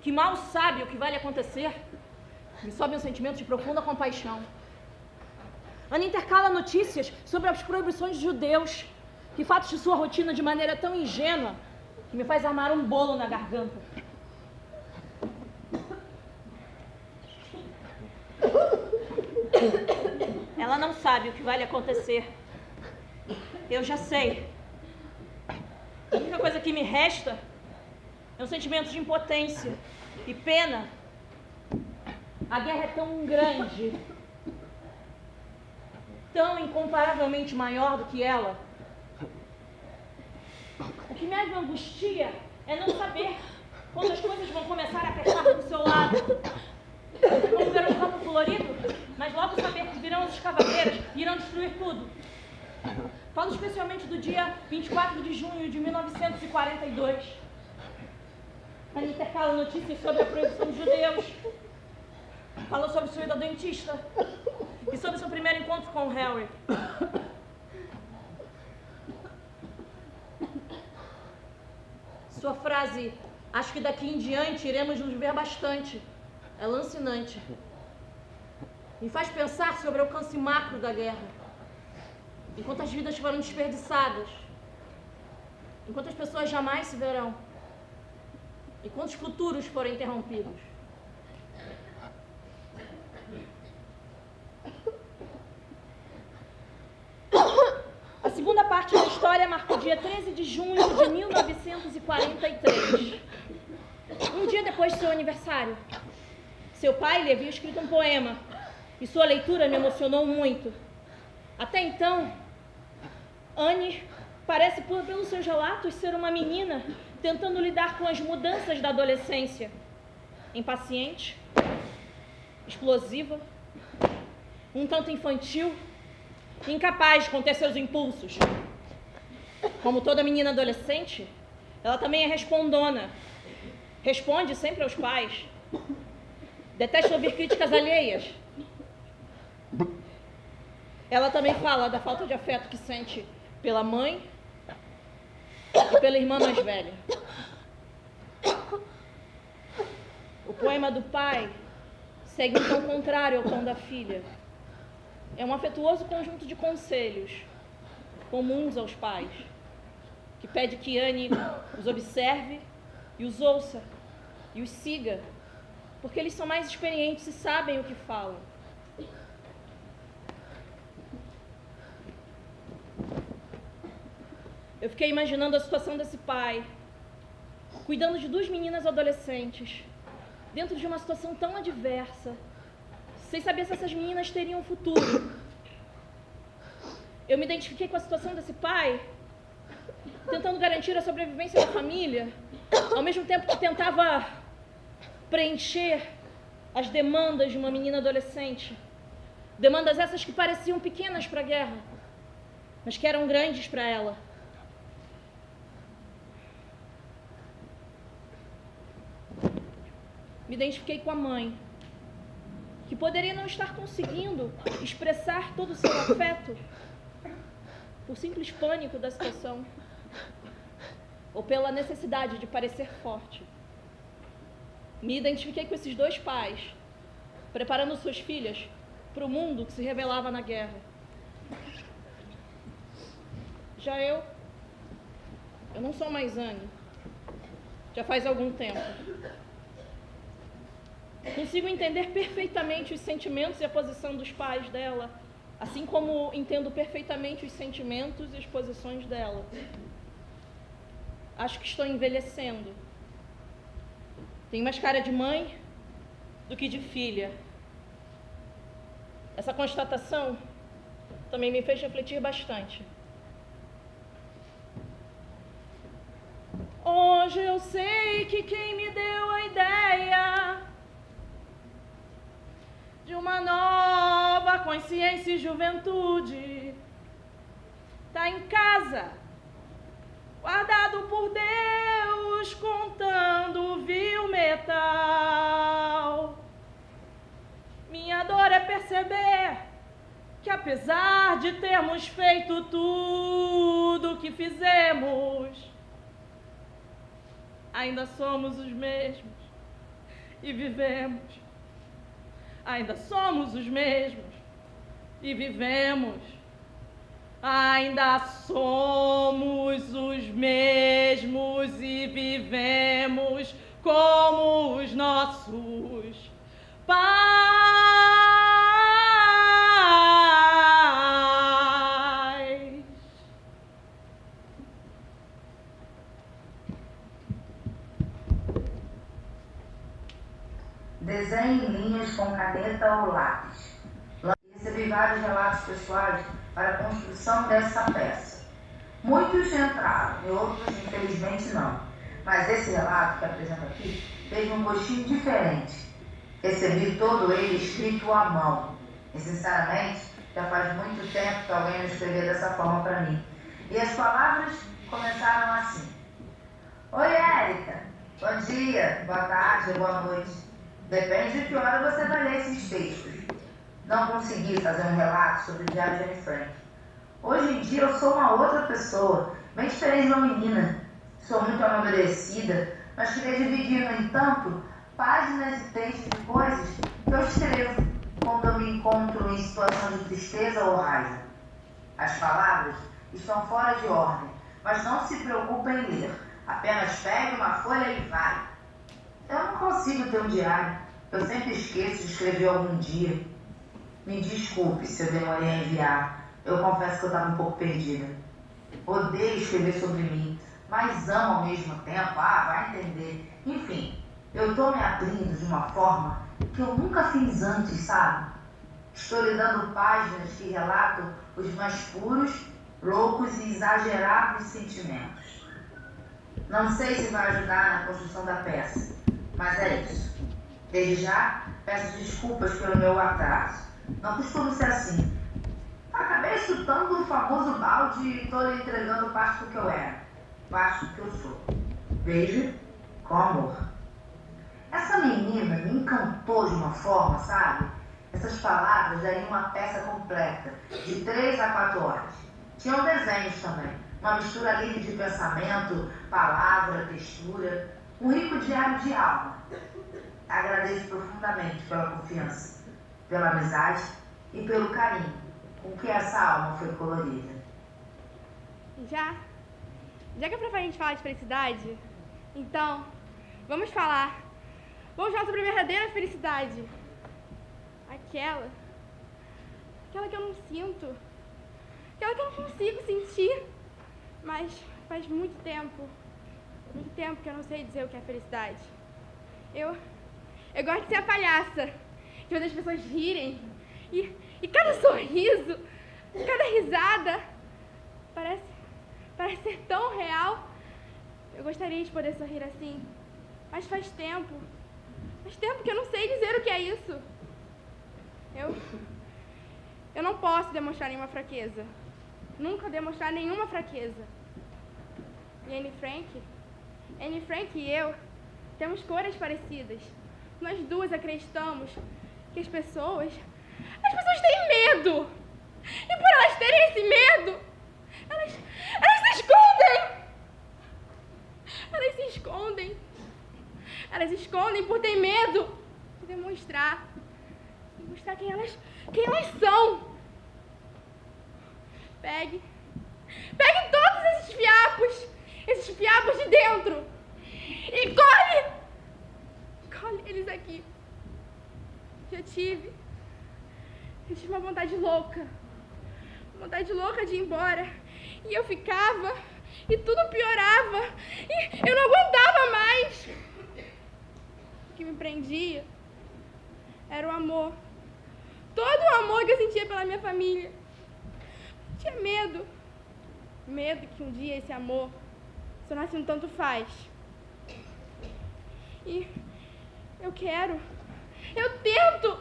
que mal sabe o que vai lhe acontecer, me sobe um sentimento de profunda compaixão. Annie intercala notícias sobre as proibições de judeus e fatos de sua rotina de maneira tão ingênua que me faz armar um bolo na garganta. Ela não sabe o que vai lhe acontecer. Eu já sei. A única coisa que me resta é um sentimento de impotência e pena. A guerra é tão grande, tão incomparavelmente maior do que ela. O que mais me angustia é não saber quando as coisas vão começar a apertar do seu lado. Vamos ver um campo colorido, mas logo saber que virão as escavadeiras e irão destruir tudo. Falo especialmente do dia 24 de junho de 1942. Ela intercala notícias sobre a proibição dos judeus. Falou sobre sua ida ao dentista e sobre seu primeiro encontro com o Harry. Sua frase, acho que daqui em diante iremos nos ver bastante, é lancinante. Me faz pensar sobre o alcance macro da guerra. Enquanto as vidas foram desperdiçadas, enquanto as pessoas jamais se verão, enquanto os futuros forem interrompidos. A segunda parte da história marca o dia 13 de junho de 1943. Um dia depois de seu aniversário. Seu pai lhe havia escrito um poema e sua leitura me emocionou muito. Até então, Annie parece, pelos seus relatos, ser uma menina tentando lidar com as mudanças da adolescência. Impaciente, explosiva, um tanto infantil, incapaz de conter seus impulsos. Como toda menina adolescente, ela também é respondona. Responde sempre aos pais. Detesta ouvir críticas alheias. Ela também fala da falta de afeto que sente pela mãe e pela irmã mais velha. O poema do pai segue um tom contrário ao tom da filha. É um afetuoso conjunto de conselhos comuns aos pais, que pede que Annie os observe e os ouça e os siga, porque eles são mais experientes e sabem o que falam. Eu fiquei imaginando a situação desse pai, cuidando de duas meninas adolescentes, dentro de uma situação tão adversa, sem saber se essas meninas teriam um futuro. Eu me identifiquei com a situação desse pai, tentando garantir a sobrevivência da família, ao mesmo tempo que tentava preencher as demandas de uma menina adolescente. Demandas essas que pareciam pequenas para a guerra, mas que eram grandes para ela. Me identifiquei com a mãe, que poderia não estar conseguindo expressar todo o seu afeto por simples pânico da situação ou pela necessidade de parecer forte. Me identifiquei com esses dois pais, preparando suas filhas para o mundo que se revelava na guerra. Já eu não sou mais Annie, já faz algum tempo. Consigo entender perfeitamente os sentimentos e a posição dos pais dela, assim como entendo perfeitamente os sentimentos e as posições dela. Acho que estou envelhecendo. Tenho mais cara de mãe do que de filha. Essa constatação também me fez refletir bastante. Hoje eu sei que quem me deu a ideia de uma nova consciência e juventude. Tá em casa, guardado por Deus, contando vil metal. Minha dor é perceber que apesar de termos feito tudo o que fizemos, ainda somos os mesmos e vivemos. Ainda somos os mesmos e vivemos. Ainda somos os mesmos e vivemos como os nossos pais. Desenhe em linhas com caneta ou lápis. Recebi vários relatos pessoais para a construção dessa peça. Muitos entraram e outros, infelizmente, não. Mas esse relato que apresento aqui teve um gostinho diferente. Recebi todo ele escrito à mão. E, sinceramente, já faz muito tempo que alguém me escreveu dessa forma para mim. E as palavras começaram assim. Oi, Érica. Bom dia, boa tarde, boa noite. Depende de que hora você vai ler esses textos. Não consegui fazer um relato sobre o diário de Anne Frank. Hoje em dia eu sou uma outra pessoa, bem diferente de uma menina. Sou muito amadurecida, mas queria dividir, no entanto, páginas e textos de coisas que eu escrevo quando eu me encontro em situação de tristeza ou raiva. As palavras estão fora de ordem, mas não se preocupe em ler. Apenas pegue uma folha e vai. Eu não consigo ter um diário. Eu sempre esqueço de escrever algum dia. Me desculpe se eu demorei a enviar. Eu confesso que eu estava um pouco perdida. Odeio escrever sobre mim, mas amo ao mesmo tempo. Vai entender. Enfim, eu estou me abrindo de uma forma que eu nunca fiz antes, sabe? Estou lhe dando páginas que relatam os mais puros, loucos e exagerados sentimentos. Não sei se vai ajudar na construção da peça, mas é isso. Desde já, peço desculpas pelo meu atraso. Não costumo ser assim. Acabei chutando o famoso balde e estou lhe entregando parte do que eu era, parte do que eu sou. Veja, com amor. Essa menina me encantou de uma forma, sabe? Essas palavras dariam uma peça completa, de 3 a 4 horas. Tinham desenhos também, uma mistura livre de pensamento, palavra, textura, um rico diário de alma. Agradeço profundamente pela confiança, pela amizade e pelo carinho com que essa alma foi colorida. Já que é pra gente falar de felicidade, então, vamos falar sobre a verdadeira felicidade. Aquela que eu não sinto, aquela que eu não consigo sentir, mas faz muito tempo que eu não sei dizer o que é felicidade. Eu gosto de ser a palhaça, de fazer as pessoas rirem, e cada sorriso, cada risada parece ser tão real. Eu gostaria de poder sorrir assim, mas faz tempo que eu não sei dizer o que é isso. Eu não posso demonstrar nenhuma fraqueza, nunca demonstrar nenhuma fraqueza. E Anne Frank e eu temos cores parecidas. Nós duas acreditamos que as pessoas têm medo. E por elas terem esse medo, elas se escondem. Elas se escondem por ter medo de demonstrar quem elas são. Pegue todos esses fiapos de dentro e colhe eles aqui. Eu tive uma vontade louca de ir embora, e eu ficava e tudo piorava e eu não aguentava mais. O que me prendia era o amor, todo o amor que eu sentia pela minha família. Tinha medo que um dia esse amor se tornasse um tanto faz. E eu tento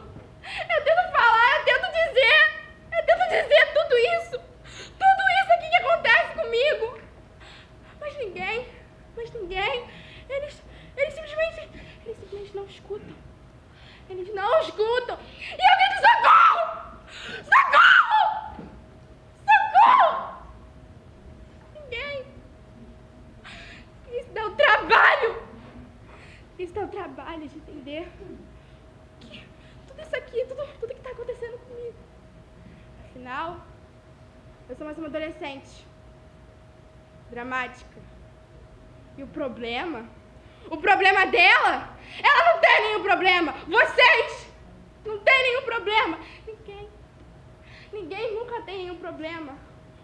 Afinal, eu sou mais uma adolescente. Dramática. E o problema dela, ela não tem nenhum problema. Vocês não têm nenhum problema. Ninguém nunca tem nenhum problema.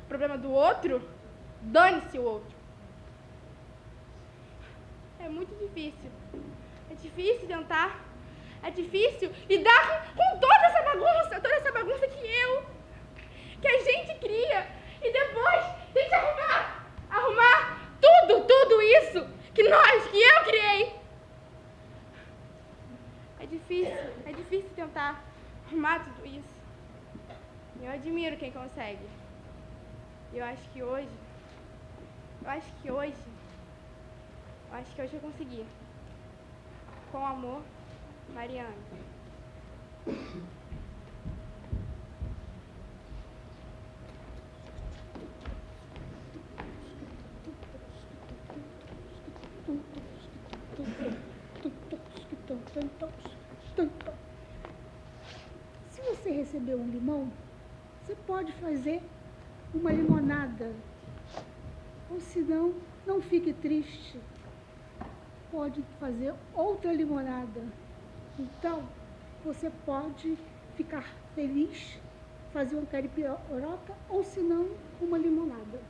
O problema do outro, dane-se o outro. É muito difícil. É difícil tentar. É difícil lidar com toda essa bagunça que a gente cria. E depois tem que arrumar tudo isso que eu criei. É difícil tentar arrumar tudo isso. Eu admiro quem consegue. Eu acho que hoje eu consegui. Com amor, Mariana. Se você receber um limão, você pode fazer uma limonada. Ou se não, não fique triste. Pode fazer outra limonada. Então, você pode ficar feliz, fazer uma caipirota, ou se não, uma limonada.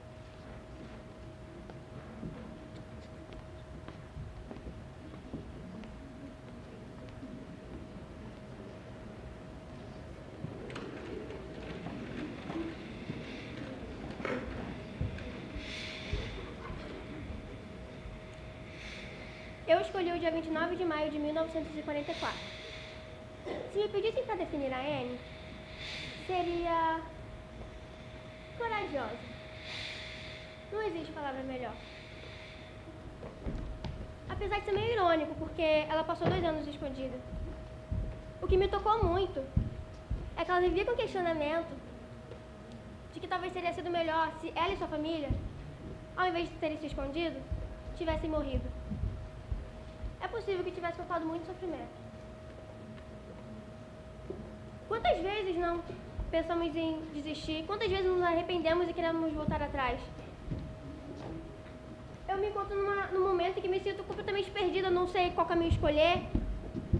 Eu escolhi o dia 29 de maio de 1944. Se me pedissem para definir a Anne, seria corajosa. Não existe palavra melhor. Apesar de ser meio irônico, porque ela passou 2 anos escondida. O que me tocou muito é que ela vivia com questionamento de que talvez teria sido melhor se ela e sua família, ao invés de terem se escondido, tivessem morrido. É possível que tivesse poupado muito sofrimento. Quantas vezes não pensamos em desistir? Quantas vezes nos arrependemos e queremos voltar atrás? Eu me encontro num momento em que me sinto completamente perdida, não sei qual caminho escolher.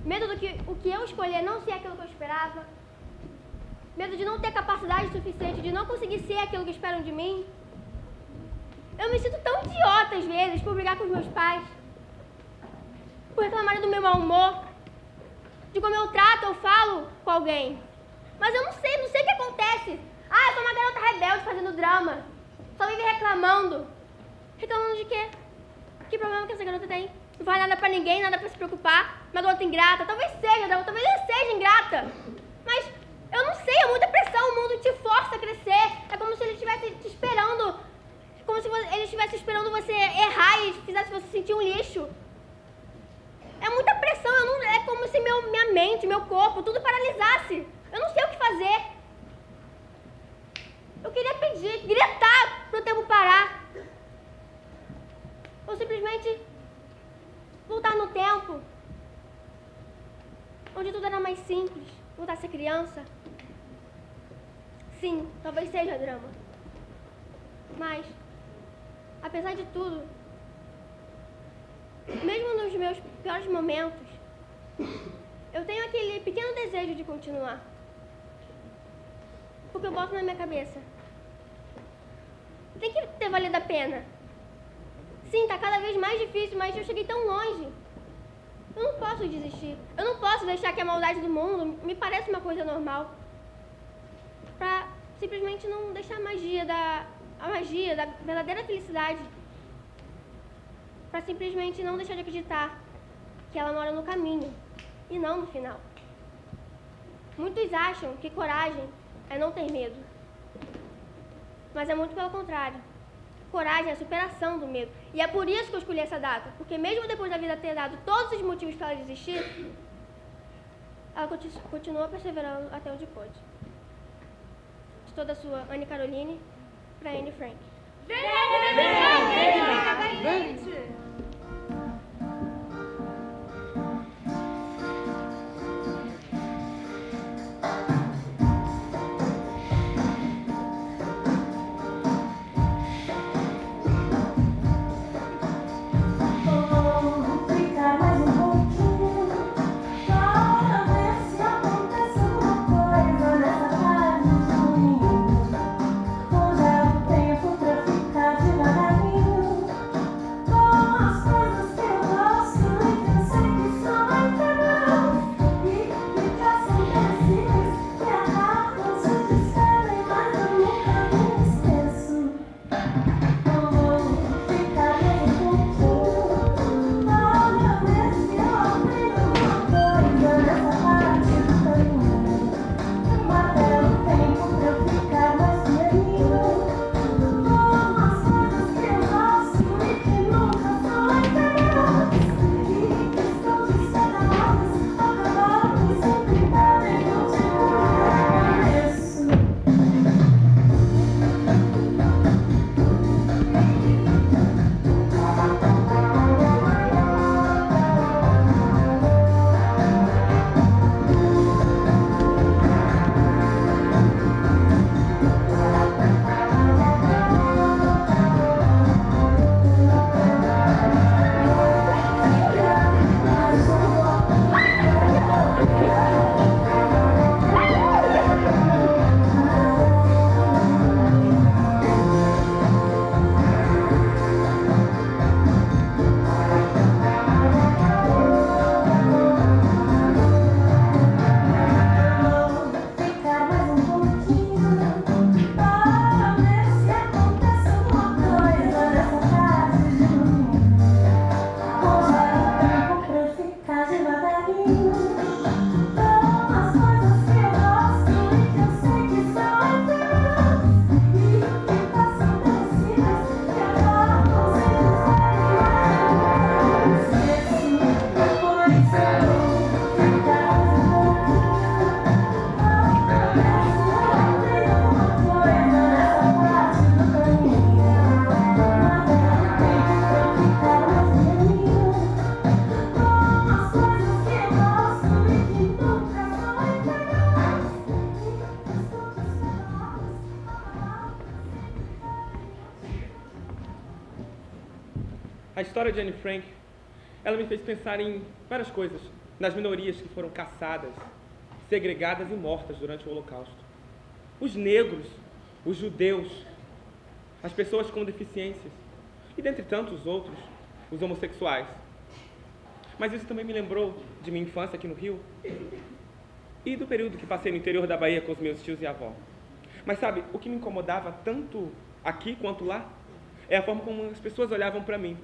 Medo do que o que eu escolher não ser aquilo que eu esperava. Medo de não ter capacidade suficiente, de não conseguir ser aquilo que esperam de mim. Eu me sinto tão idiota às vezes por brigar com os meus pais, por reclamar do meu mau humor, de como eu trato, eu falo com alguém. Mas eu não sei o que acontece. Eu sou uma garota rebelde fazendo drama. Só vive reclamando. Reclamando de quê? Que problema que essa garota tem? Não faz nada pra ninguém, nada pra se preocupar. Uma garota ingrata. Talvez eu seja ingrata. Mas eu não sei, é muita pressão. O mundo te força a crescer. É como se ele estivesse te esperando. Como se ele estivesse esperando você errar e fizesse você sentir um lixo. É muita pressão, é como se minha mente, meu corpo, tudo paralisasse. Eu não sei o que fazer. Eu queria pedir, gritar pro tempo parar. Ou simplesmente voltar no tempo, onde tudo era mais simples, voltar a ser criança. Sim, talvez seja drama. Mas, apesar de tudo, mesmo nos meus piores momentos, eu tenho aquele pequeno desejo de continuar. Porque eu boto na minha cabeça. Tem que ter valido a pena. Sim, tá cada vez mais difícil, mas eu cheguei tão longe. Eu não posso desistir. Eu não posso deixar que a maldade do mundo me pareça uma coisa normal. Pra simplesmente não deixar a magia da verdadeira felicidade. Pra simplesmente não deixar de acreditar que ela mora no caminho e não no final. Muitos acham que coragem é não ter medo. Mas é muito pelo contrário. Coragem é a superação do medo. E é por isso que eu escolhi essa data. Porque mesmo depois da vida ter dado todos os motivos para ela desistir, ela continua perseverando até onde pôde. De toda a sua Anne Caroline, para Anne Frank. Vem! A história de Anne Frank, ela me fez pensar em várias coisas, nas minorias que foram caçadas, segregadas e mortas durante o Holocausto. Os negros, os judeus, as pessoas com deficiências e, dentre tantos outros, os homossexuais. Mas isso também me lembrou de minha infância aqui no Rio e do período que passei no interior da Bahia com os meus tios e avó. Mas sabe, o que me incomodava tanto aqui quanto lá é a forma como as pessoas olhavam para mim.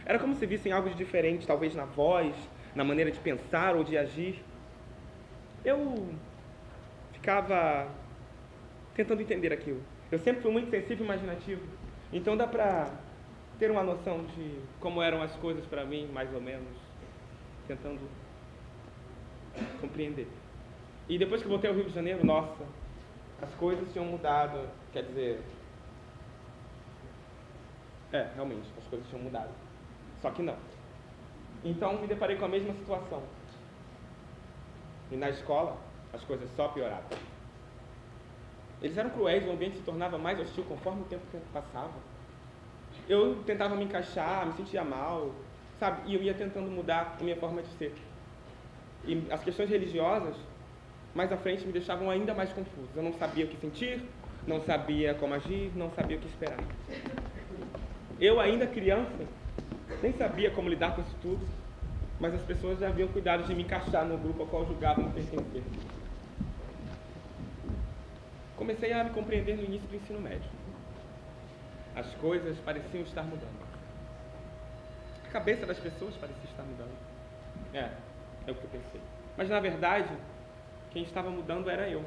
Era como se vissem algo de diferente, talvez na voz, na maneira de pensar ou de agir. Eu ficava tentando entender aquilo. Eu sempre fui muito sensível e imaginativo. Então dá pra ter uma noção de como eram as coisas para mim, mais ou menos, tentando compreender. E depois que voltei ao Rio de Janeiro, nossa, as coisas tinham mudado, quer dizer... realmente, as coisas tinham mudado. Só que não. Então me deparei com a mesma situação. E na escola, as coisas só pioravam. Eles eram cruéis, o ambiente se tornava mais hostil conforme o tempo passava. Eu tentava me encaixar, me sentia mal, sabe? E eu ia tentando mudar a minha forma de ser. E as questões religiosas, mais à frente, me deixavam ainda mais confuso. Eu não sabia o que sentir, não sabia como agir, não sabia o que esperar. Eu, ainda criança, nem sabia como lidar com isso tudo, mas as pessoas já haviam cuidado de me encaixar no grupo ao qual julgavam pertencer. Comecei a me compreender no início do ensino médio. As coisas pareciam estar mudando. A cabeça das pessoas parecia estar mudando. É o que eu pensei. Mas, na verdade, quem estava mudando era eu.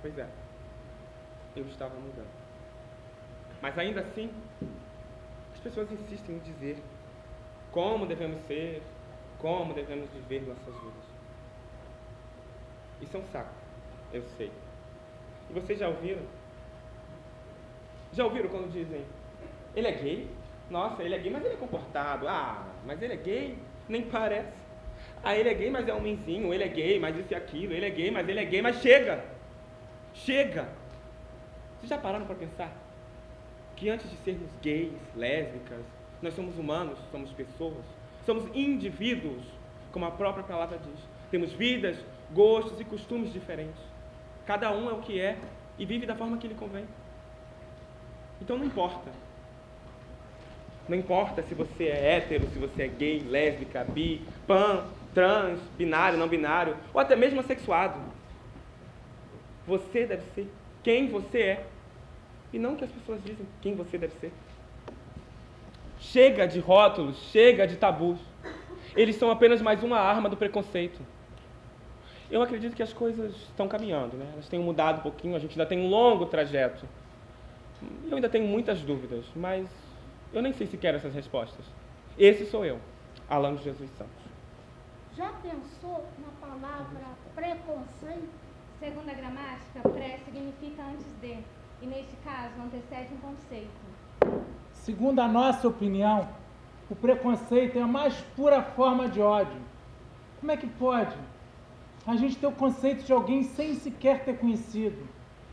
Pois é, eu estava mudando. Mas, ainda assim, as pessoas insistem em dizer como devemos ser, como devemos viver nossas vidas. Isso é um saco, eu sei. E vocês já ouviram? Já ouviram quando dizem, ele é gay? Nossa, ele é gay, mas ele é comportado. Ah, mas ele é gay? Nem parece. Ah, ele é gay, mas é homenzinho. Ele é gay, mas isso e aquilo. Ele é gay, mas ele é gay. Mas chega! Chega! Vocês já pararam para pensar que antes de sermos gays, lésbicas, nós somos humanos, somos pessoas, somos indivíduos, como a própria palavra diz. Temos vidas, gostos e costumes diferentes. Cada um é o que é e vive da forma que lhe convém. Então não importa. Não importa se você é hétero, se você é gay, lésbica, bi, pan, trans, binário, não binário, ou até mesmo assexuado. Você deve ser quem você é. E não o que as pessoas dizem quem você deve ser. Chega de rótulos, chega de tabus. Eles são apenas mais uma arma do preconceito. Eu acredito que as coisas estão caminhando, né? Elas têm mudado um pouquinho, a gente ainda tem um longo trajeto. Eu ainda tenho muitas dúvidas, mas eu nem sei se quero essas respostas. Esse sou eu, Alan Jesus Santos. Já pensou na palavra preconceito? Segundo a gramática, pré significa antes de, e neste caso antecede um conceito. Segundo a nossa opinião, o preconceito é a mais pura forma de ódio. Como é que pode a gente ter o conceito de alguém sem sequer ter conhecido?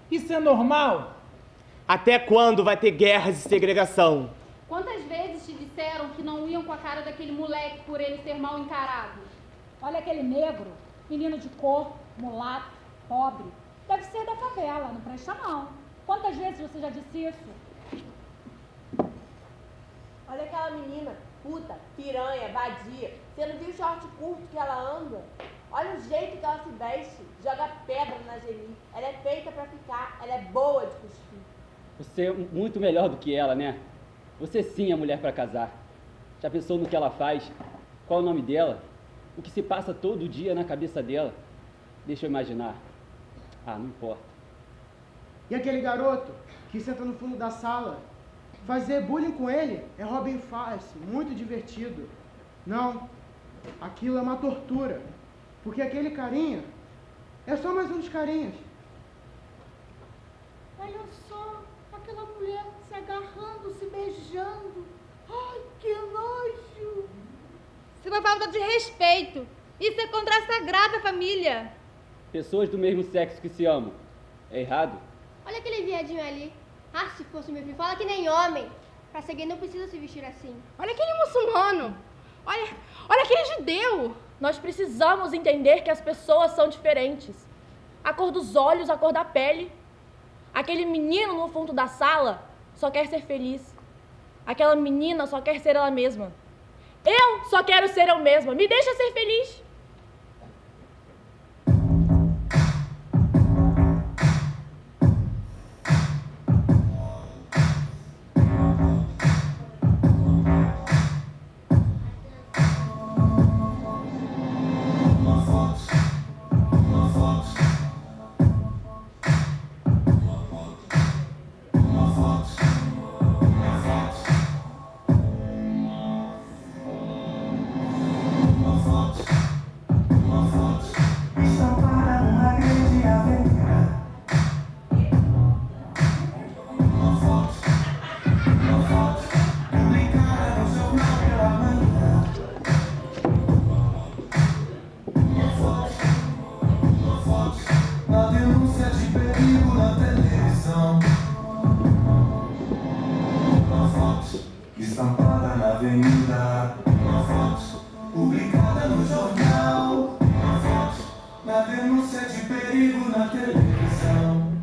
Isso é normal? Até quando vai ter guerras e segregação? Quantas vezes te disseram que não iam com a cara daquele moleque por ele ser mal encarado? Olha aquele negro, menino de cor, mulato, pobre. Deve ser da favela, não presta não. Quantas vezes você já disse isso? Olha aquela menina, puta, piranha, vadia. Você não viu o short curto que ela anda? Olha o jeito que ela se veste. Joga pedra na Geni. Ela é feita pra ficar. Ela é boa de cuspir. Você é muito melhor do que ela, né? Você sim é mulher pra casar. Já pensou no que ela faz? Qual o nome dela? O que se passa todo dia na cabeça dela? Deixa eu imaginar. Ah, não importa. E aquele garoto que senta no fundo da sala? Fazer bullying com ele é Robin Face, muito divertido. Não, aquilo é uma tortura. Porque aquele carinha é só mais um dos carinhas. Olha só, aquela mulher se agarrando, se beijando. Ai, que nojo! Isso é uma falta de respeito. Isso é contra a sagrada família. Pessoas do mesmo sexo que se amam. É errado? Olha aquele viadinho ali. Ah, se fosse meu filho, fala que nem homem. Raça gay não precisa se vestir assim. Olha aquele muçulmano. Olha aquele judeu. Nós precisamos entender que as pessoas são diferentes. A cor dos olhos, a cor da pele. Aquele menino no fundo da sala só quer ser feliz. Aquela menina só quer ser ela mesma. Eu só quero ser eu mesma. Me deixa ser feliz. Estampada na avenida, uma foto publicada no jornal, uma foto na denúncia de perigo na televisão.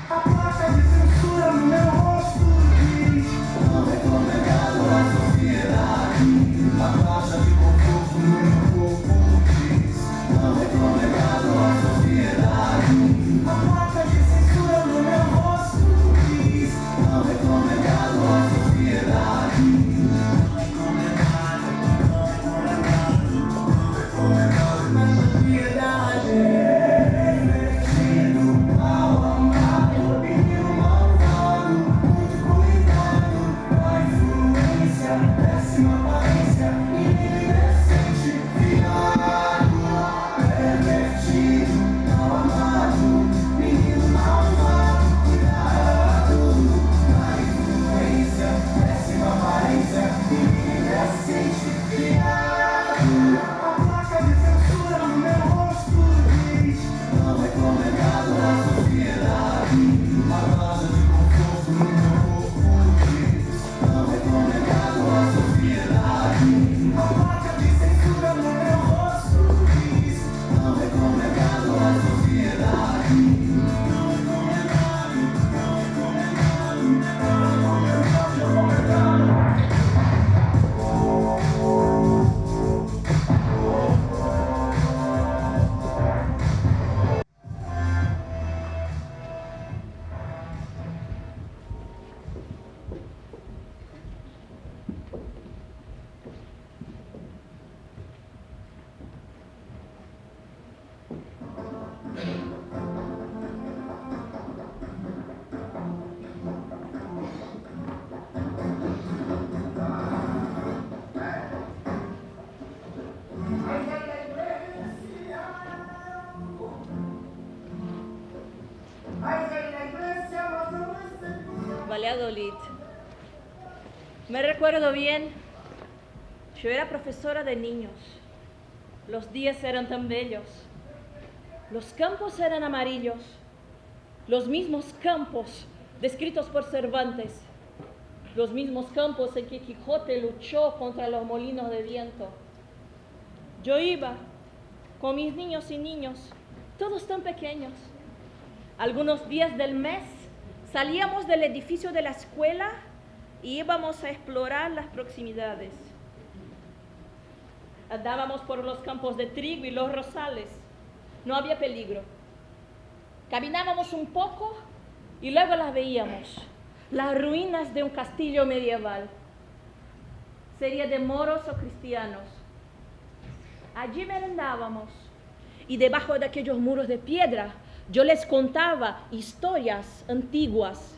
A placa de censura no meu rosto diz: não recomendado à sociedade. A taxa de conforto no meu corpo diz: não recomendado à sociedade. A placa de censura no meu rosto diz: não recomendado à sociedade. Não recomendado, não recomendado, não recomendado na sociedade. Refletindo ao amado, menino malvado, muito cuidado com a influência, péssima aparência, menino indecente, viado, pervertido, mal amado, menino malvado, cuidado com a influência, péssima aparência, menino indecente, viado. A placa de censura no meu rosto diz: não recomendado à sociedade. A taxa de conforto no meu corpo diz: não recomendado à sociedade. A placa de censura no meu rosto diz: não recomendado à sociedade. Não recomendado, não recomendado, não recomendado. Valladolid. Me recuerdo bien, yo era profesora de niños. Los días eran tan bellos. Los campos eran amarillos, los mismos campos descritos por Cervantes, los mismos campos en que Quijote luchó contra los molinos de viento. Yo iba con mis niños y niños, todos tan pequeños. Algunos días del mes salíamos del edificio de la escuela y íbamos a explorar las proximidades. Andábamos por los campos de trigo y los rosales. No había peligro. Caminábamos un poco y luego las veíamos. Las ruinas de un castillo medieval. Sería de moros o cristianos. Allí merendábamos y debajo de aquellos muros de piedra yo les contaba historias antiguas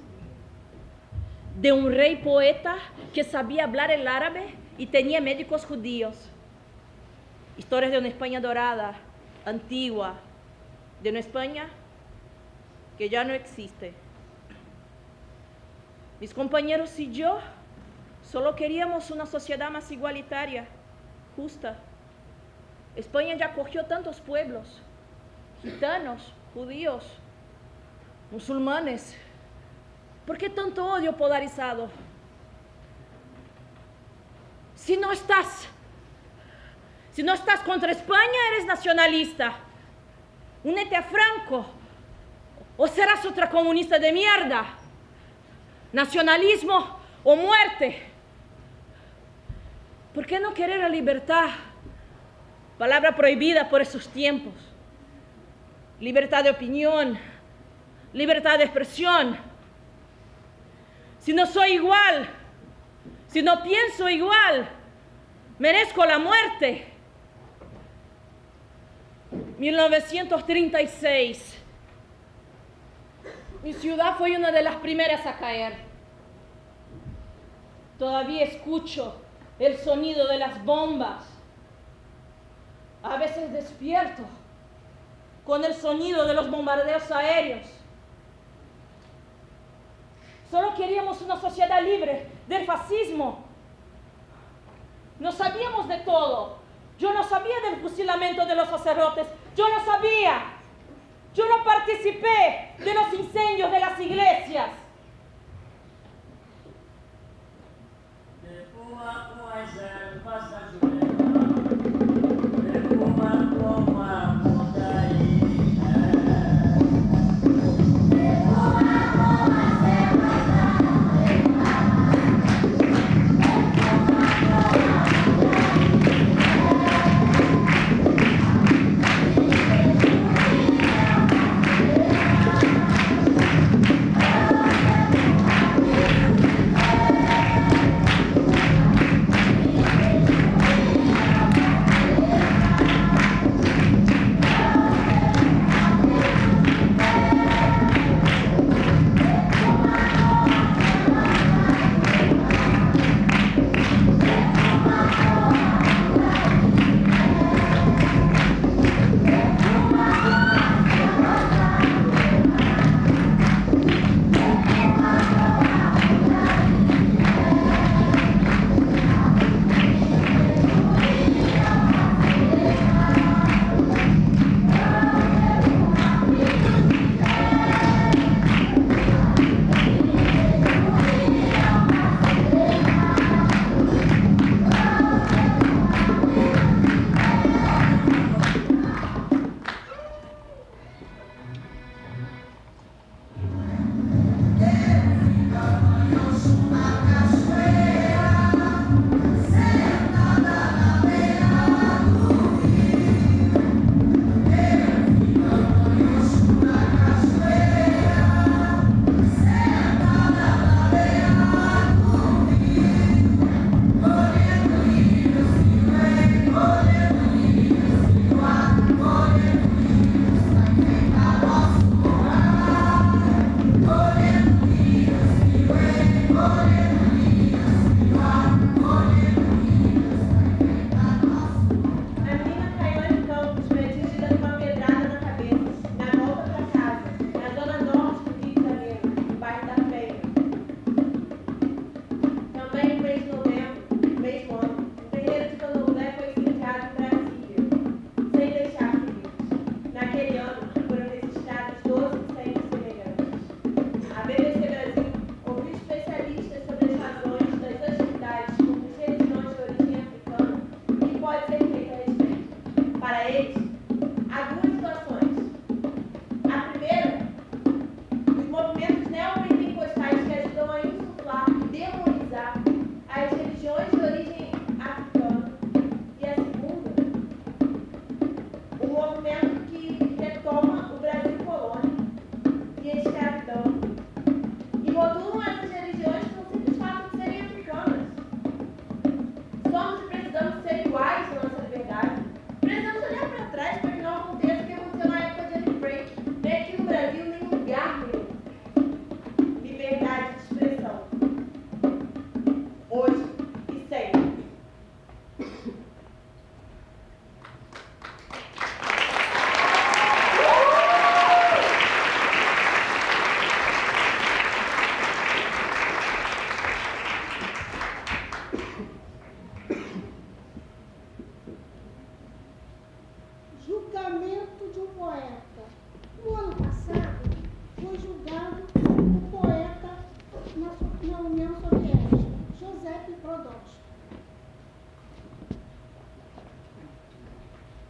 de un rey poeta que sabía hablar el árabe y tenía médicos judíos. Historias de una España dorada, antigua, de una España que ya no existe. Mis compañeros y yo solo queríamos una sociedad más igualitaria, justa. España ya acogió tantos pueblos, gitanos, judíos, musulmanes, ¿Por qué tanto odio polarizado? Si no estás contra España, eres nacionalista. Únete a Franco o serás otra comunista de mierda. Nacionalismo o muerte. ¿Por qué no querer la libertad? Palabra prohibida por esos tiempos. Libertad de opinión, libertad de expresión. Si no soy igual, si no pienso igual, merezco la muerte. 1936. Mi ciudad fue una de las primeras a caer. Todavía escucho el sonido de las bombas. A veces despierto con el sonido de los bombardeos aéreos. Solo queríamos una sociedad libre del fascismo. No sabíamos de todo. Yo no sabía del fusilamiento de los sacerdotes. Yo no sabía. Yo no participé de los incendios de las iglesias. poeta. No ano passado, foi julgado o poeta União Soviética, Joseph Brodsky.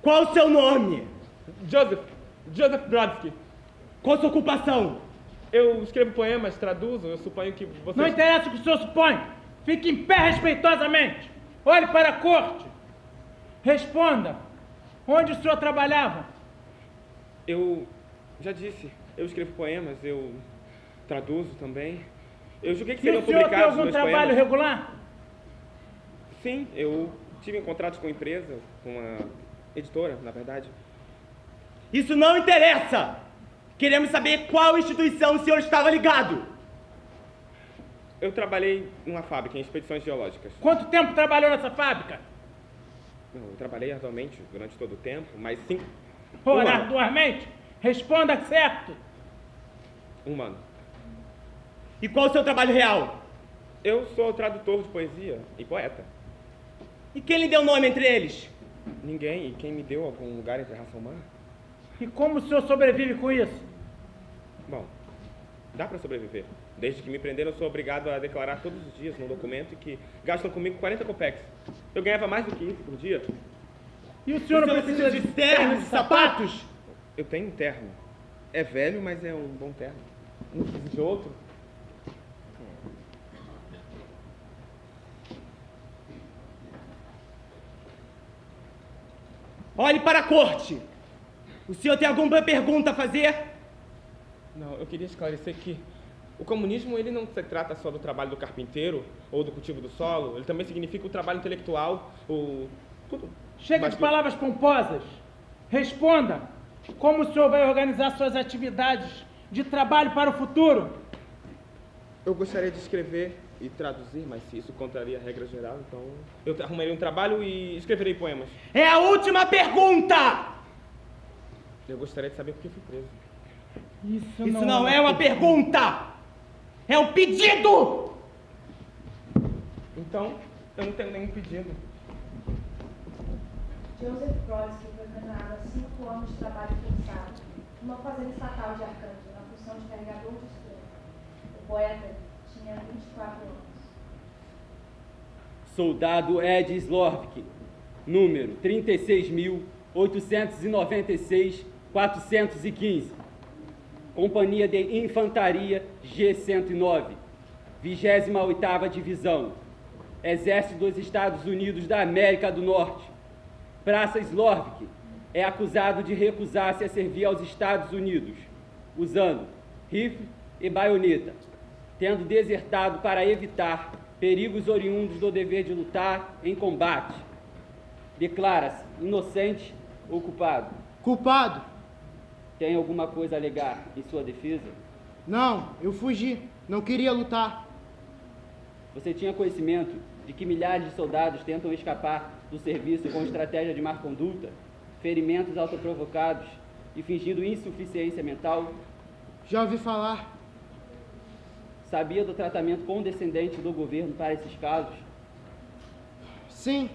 Qual o seu nome? Joseph Brodsky. Qual a sua ocupação? Eu escrevo poemas, traduzo, eu suponho que você... Não interessa o que o senhor supõe. Fique em pé respeitosamente. Olhe para a corte. Responda. Onde o senhor trabalhava? Eu já disse, eu escrevo poemas, eu traduzo também. Eu julguei que seriam publicados E o senhor tem algum meus trabalho poemas. regular? Sim, eu tive contratos com empresa, com uma editora, na verdade. Isso não interessa! Queremos saber qual instituição o senhor estava ligado. Eu trabalhei numa fábrica, em expedições geológicas. Quanto tempo trabalhou nessa fábrica? Não, eu trabalhei arduamente durante todo o tempo, mas 5... Ora, arduamente? Responda certo. 1 ano. E qual o seu trabalho real? Eu sou tradutor de poesia e poeta. E quem lhe deu nome entre eles? Ninguém. E quem me deu algum lugar entre a raça humana? E como o senhor sobrevive com isso? Bom, dá para sobreviver. Desde que me prenderam, eu sou obrigado a declarar todos os dias num documento que gastam comigo 40 copecs. Eu ganhava mais do que isso por dia. E o senhor não precisa de ternos e sapatos? Eu tenho um terno. É velho, mas é um bom terno. Não preciso de outro. Olhe para a corte. O senhor tem alguma pergunta a fazer? Não, eu queria esclarecer que o comunismo ele não se trata só do trabalho do carpinteiro ou do cultivo do solo. Ele também significa o trabalho intelectual, tudo. Chega de palavras pomposas. Responda. Como o senhor vai organizar suas atividades de trabalho para o futuro? Eu gostaria de escrever e traduzir, mas se isso contraria a regra geral, então eu arrumaria um trabalho e escreverei poemas. É a última pergunta! Eu gostaria de saber por que fui preso. Isso não é uma pergunta! É um pedido! Então, eu não tenho nenhum pedido. Joseph Brodsky foi condenado a 5 anos de trabalho forçado numa fazenda estatal de Arcângel, na função de carregador de estrela. O poeta tinha 24 anos. Soldado Ed Slovic, número 36.896.415. Companhia de Infantaria G-109, 28ª Divisão, Exército dos Estados Unidos da América do Norte. Praça Slovic é acusado de recusar-se a servir aos Estados Unidos, usando rifle e baioneta, tendo desertado para evitar perigos oriundos do dever de lutar em combate. Declara-se inocente ou culpado? Culpado. Tem alguma coisa a alegar em sua defesa? Não, eu fugi. Não queria lutar. Você tinha conhecimento de que milhares de soldados tentam escapar do serviço com estratégia de má conduta, ferimentos autoprovocados e fingindo insuficiência mental? Já ouvi falar. Sabia do tratamento condescendente do governo para esses casos? Sim.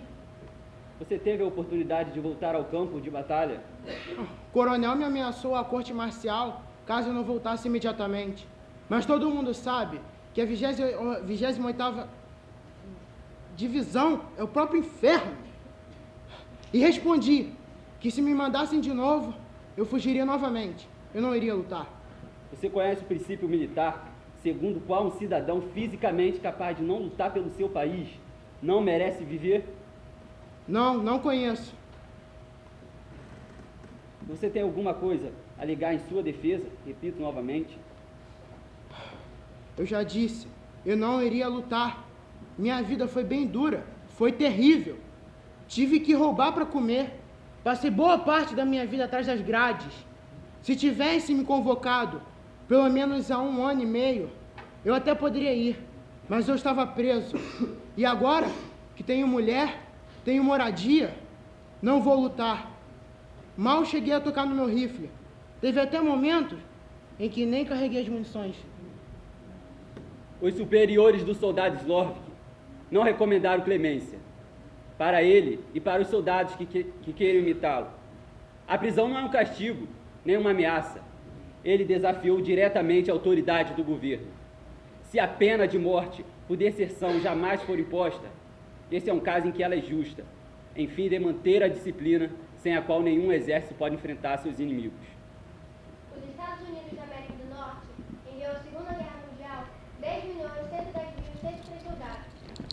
Você teve a oportunidade de voltar ao campo de batalha? O coronel me ameaçou à corte marcial caso eu não voltasse imediatamente. Mas todo mundo sabe que a 28ª Divisão é o próprio inferno. E respondi que se me mandassem de novo, eu fugiria novamente. Eu não iria lutar. Você conhece o princípio militar, segundo o qual um cidadão fisicamente capaz de não lutar pelo seu país não merece viver? Não, não conheço. Você tem alguma coisa a alegar em sua defesa? Repito novamente. Eu já disse, eu não iria lutar. Minha vida foi bem dura, foi terrível. Tive que roubar para comer. Passei boa parte da minha vida atrás das grades. Se tivesse me convocado, pelo menos há 1 ano e meio, eu até poderia ir. Mas eu estava preso. E agora, que tenho mulher, tenho moradia, não vou lutar. Mal cheguei a tocar no meu rifle. Teve até momentos em que nem carreguei as munições. Os superiores do soldado Slovic não recomendaram clemência para ele e para os soldados que queiram imitá-lo. A prisão não é um castigo, nem uma ameaça. Ele desafiou diretamente a autoridade do governo. Se a pena de morte por deserção jamais for imposta, esse é um caso em que ela é justa, em fim de manter a disciplina sem a qual nenhum exército pode enfrentar seus inimigos. Os Estados Unidos da América do Norte, em meio à Segunda Guerra Mundial, 10.110.103 soldados.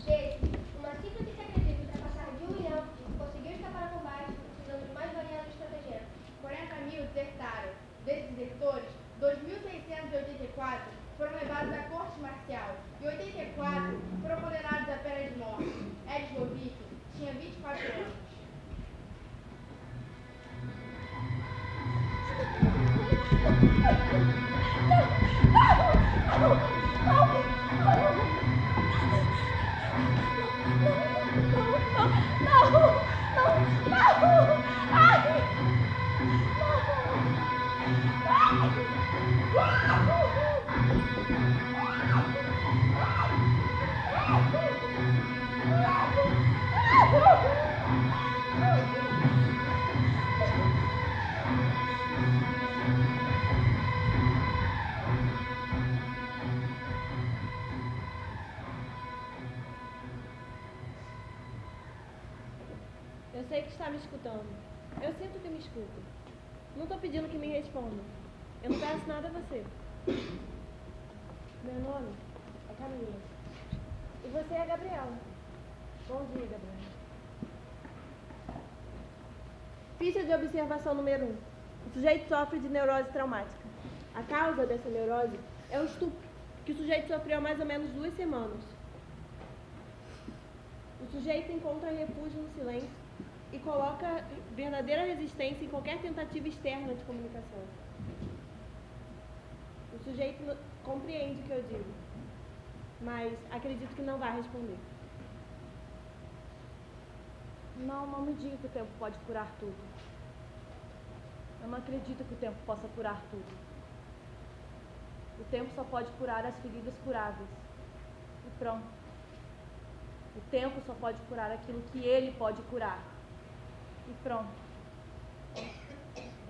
Desses, uma cifra que se acredita ultrapassar de 1 milhão conseguiu escapar ao combate utilizando os mais variados estratagemas. 40.000 desertaram. Desses desertores, 2.684 foram levados à corte marcial e 84 foram condenados à pena de morte. Ed Govic tinha 24 anos. Eu sei que está me escutando. Eu sinto que me escuta. Não estou pedindo que me responda. Eu não peço nada a você. Meu nome é Camila. E você é a Gabriela. Bom dia, Gabriela. Ficha de observação número 1. O sujeito sofre de neurose traumática. A causa dessa neurose é o estupro, que o sujeito sofreu há mais ou menos 2 semanas. O sujeito encontra refúgio no silêncio e coloca verdadeira resistência em qualquer tentativa externa de comunicação. O sujeito compreende o que eu digo, mas acredito que não vai responder. Não me diga que o tempo pode curar tudo. Eu não acredito que o tempo possa curar tudo. O tempo só pode curar as feridas curáveis. E pronto. O tempo só pode curar aquilo que ele pode curar. E pronto.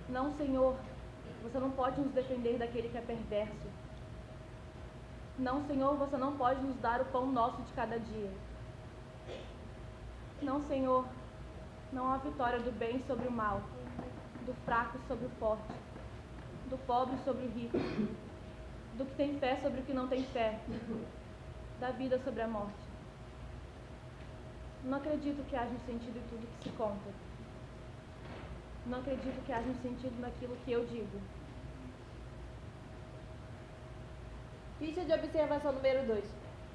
Não, Senhor, você não pode nos defender daquele que é perverso. Não, Senhor, você não pode nos dar o pão nosso de cada dia. Não, Senhor, não há vitória do bem sobre o mal, do fraco sobre o forte, do pobre sobre o rico, do que tem fé sobre o que não tem fé, da vida sobre a morte. Não acredito que haja um sentido em tudo que se conta. Não acredito que haja um sentido naquilo que eu digo. Ficha de observação número 2.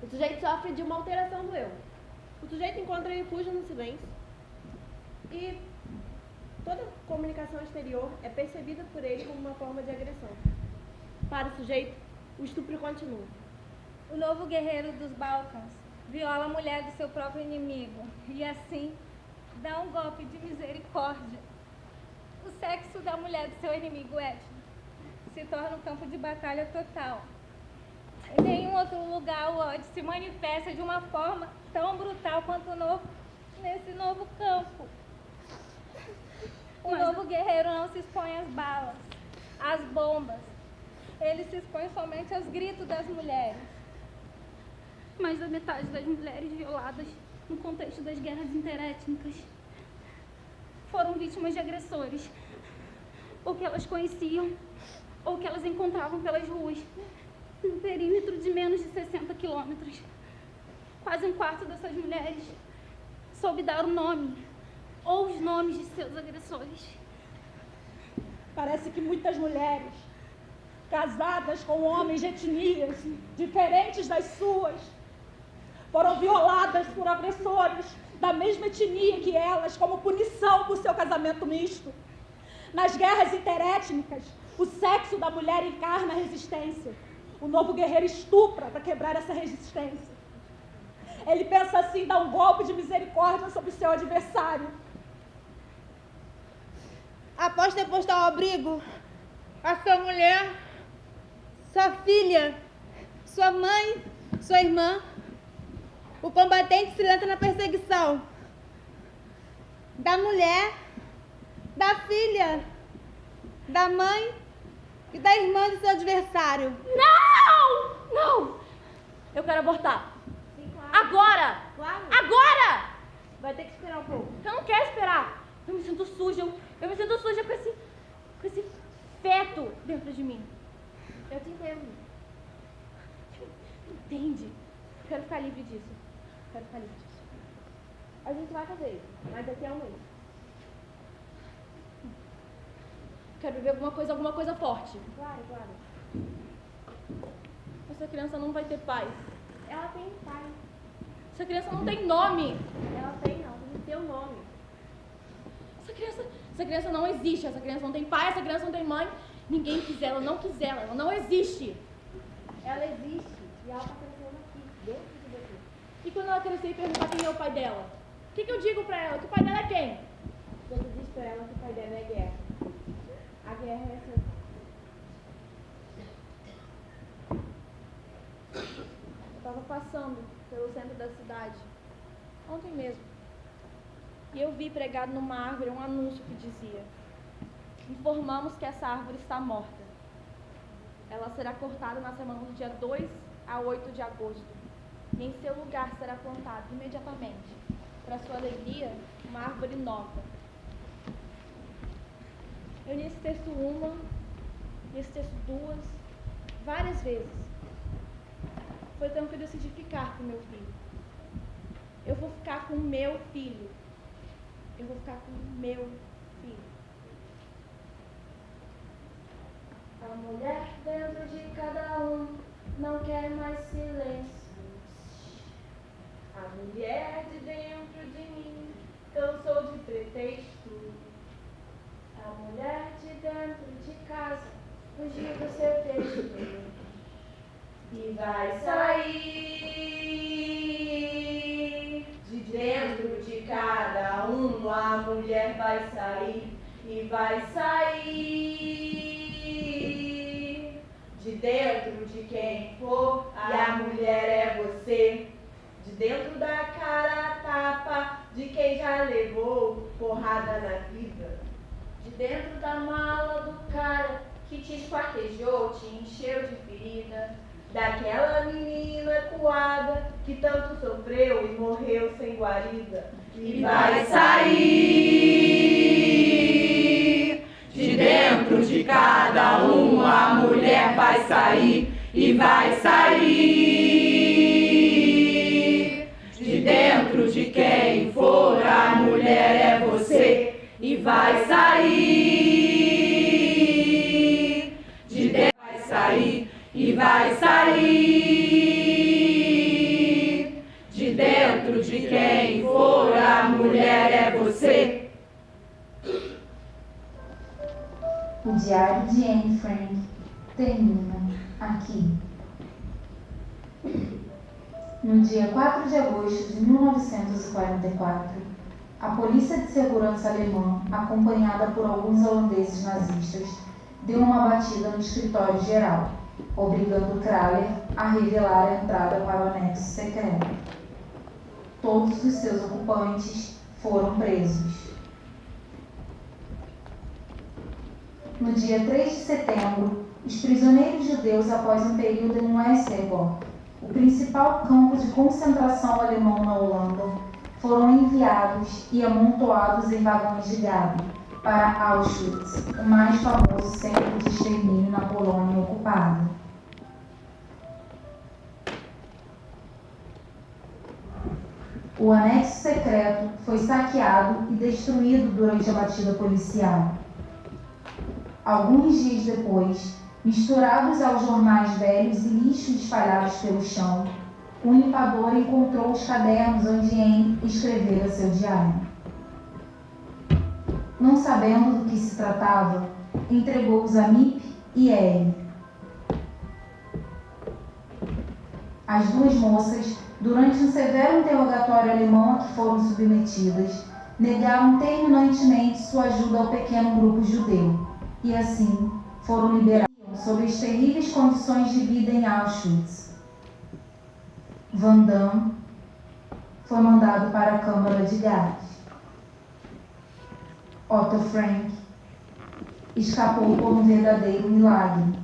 O sujeito sofre de uma alteração do eu. O sujeito encontra refúgio no silêncio e toda comunicação exterior é percebida por ele como uma forma de agressão. Para o sujeito, o estupro continua. O novo guerreiro dos Balcãs viola a mulher do seu próprio inimigo e assim dá um golpe de misericórdia. O sexo da mulher do seu inimigo étnico se torna um campo de batalha total. Em nenhum outro lugar o ódio se manifesta de uma forma tão brutal quanto nesse novo campo. O novo guerreiro não se expõe às balas, às bombas. Ele se expõe somente aos gritos das mulheres. Mais da metade das mulheres violadas no contexto das guerras interétnicas foram vítimas de agressores, ou que elas conheciam, ou que elas encontravam pelas ruas, no perímetro de menos de 60 quilômetros. Quase um quarto dessas mulheres soube dar o nome, ou os nomes de seus agressores. Parece que muitas mulheres, casadas com homens de etnias diferentes das suas, foram violadas por agressores da mesma etnia que elas, como punição por seu casamento misto. Nas guerras interétnicas, o sexo da mulher encarna a resistência. O novo guerreiro estupra para quebrar essa resistência. Ele pensa assim, dá um golpe de misericórdia sobre o seu adversário. Após ter posto ao abrigo a sua mulher, sua filha, sua mãe, sua irmã, o combatente se lança na perseguição da mulher, da filha, da mãe e da irmã de seu adversário. Não! Não! Eu quero abortar. Sim, claro. Agora! Claro. Agora! Vai ter que esperar um pouco. Eu não quero esperar. Eu me sinto suja. Eu me sinto suja com esse feto dentro de mim. Eu te entendo. Entende? Eu quero ficar livre disso. Eu quero ficar livre disso. A gente vai fazer isso, mas daqui a um mês. Quero viver alguma coisa forte. Claro, claro. Essa criança não vai ter pai. Ela tem pai. Essa criança não tem nome. Ela tem que ter um nome. Essa criança não existe. Essa criança não tem pai, essa criança não tem mãe. Ninguém quis ela, não quis ela. Ela não existe. Ela existe. E ela tá crescendo aqui, dentro de você. E quando ela crescer e perguntar quem é o pai dela? O que eu digo pra ela? Que o pai dela é quem? Você diz pra ela que o pai dela é guerra. A guerra é essa. Eu tava passando pelo centro da cidade, ontem mesmo, e eu vi pregado numa árvore um anúncio que dizia: informamos que essa árvore está morta. Ela será cortada na semana do dia 2 a 8 de agosto. E em seu lugar será plantada imediatamente, para sua alegria, uma árvore nova. Eu li esse texto uma, li esse texto duas, várias vezes. Foi então que eu decidi ficar com meu filho. Eu vou ficar com o meu filho. Eu vou ficar com o meu filho. A mulher dentro de cada um não quer mais silêncio. A mulher de dentro de mim cansou de pretexto. A mulher de dentro de casa fugiu do seu texto. E vai sair de dentro de cada um, a mulher vai sair e vai sair de dentro de quem for, e a mulher é você, de dentro da cara a tapa de quem já levou porrada na vida, de dentro da mala do cara que te esquartejou, te encheu de ferida, daquela menina coada que tanto sofreu e morreu sem guarida. E vai sair de dentro de cada um, a mulher vai sair e vai sair de dentro de quem for, a mulher é você e vai sair de dentro, vai sair e vai sair de dentro de quem for, a mulher é você. O diário de Anne Frank termina aqui. No dia 4 de agosto de 1944, a Polícia de Segurança alemã, acompanhada por alguns holandeses nazistas, deu uma batida no escritório geral, obrigando Kraler a revelar a entrada para o anexo secreto. Todos os seus ocupantes foram presos. No dia 3 de setembro, os prisioneiros judeus, após um período em Westerbork, o principal campo de concentração alemão na Holanda, foram enviados e amontoados em vagões de gado para Auschwitz, o mais famoso centro de extermínio na Polônia ocupada. O anexo secreto foi saqueado e destruído durante a batida policial. Alguns dias depois, misturados aos jornais velhos e lixo espalhados pelo chão, o limpador encontrou os cadernos onde Anne escrevera seu diário. Não sabendo do que se tratava, entregou-os a Miep e Ellie. As duas moças, durante um severo interrogatório alemão a que foram submetidas, negaram terminantemente sua ajuda ao pequeno grupo judeu e, assim, foram liberadas sobre as terríveis condições de vida em Auschwitz. Van Damme foi mandado para a câmara de gás. Otto Frank escapou por um verdadeiro milagre.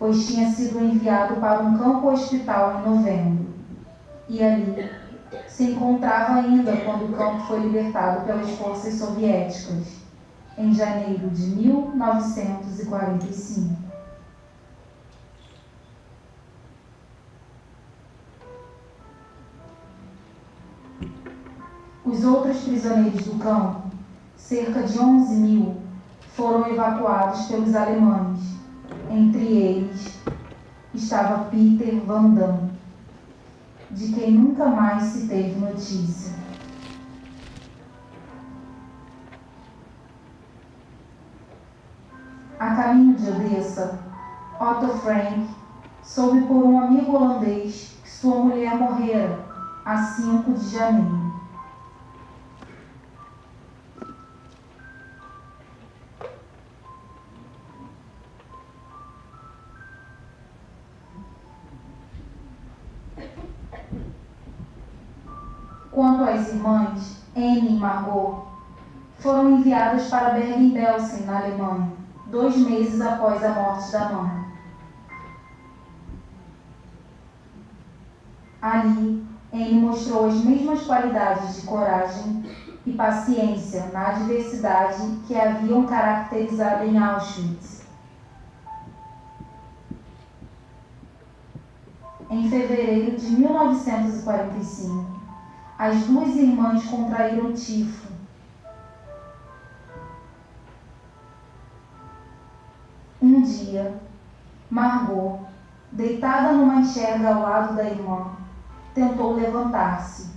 pois tinha sido enviado para um campo-hospital em novembro. E ali se encontrava ainda quando o campo foi libertado pelas forças soviéticas, em janeiro de 1945. Os outros prisioneiros do campo, cerca de 11.000, foram evacuados pelos alemães. Entre eles estava Peter Van Damme, de quem nunca mais se teve notícia. A caminho de Odessa, Otto Frank soube por um amigo holandês que sua mulher morrera a 5 de janeiro. Quanto às irmãs, Anne e Margot, foram enviadas para Bergen-Belsen, na Alemanha, 2 meses após a morte da mãe. Ali, Anne mostrou as mesmas qualidades de coragem e paciência na adversidade que a haviam caracterizado em Auschwitz. Em fevereiro de 1945, as 2 irmãs contraíram tifo. Um dia, Margot, deitada numa enxerga ao lado da irmã, tentou levantar-se,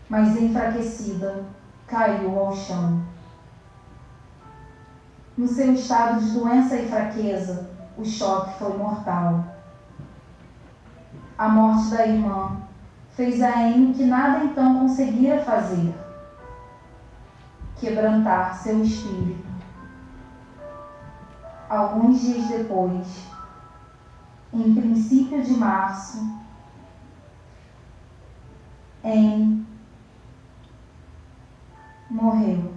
mas enfraquecida, caiu ao chão. No seu estado de doença e fraqueza, o choque foi mortal. A morte da irmã fez a Anne que nada então conseguira fazer: quebrantar seu espírito. Alguns dias depois, em princípio de março, Anne morreu.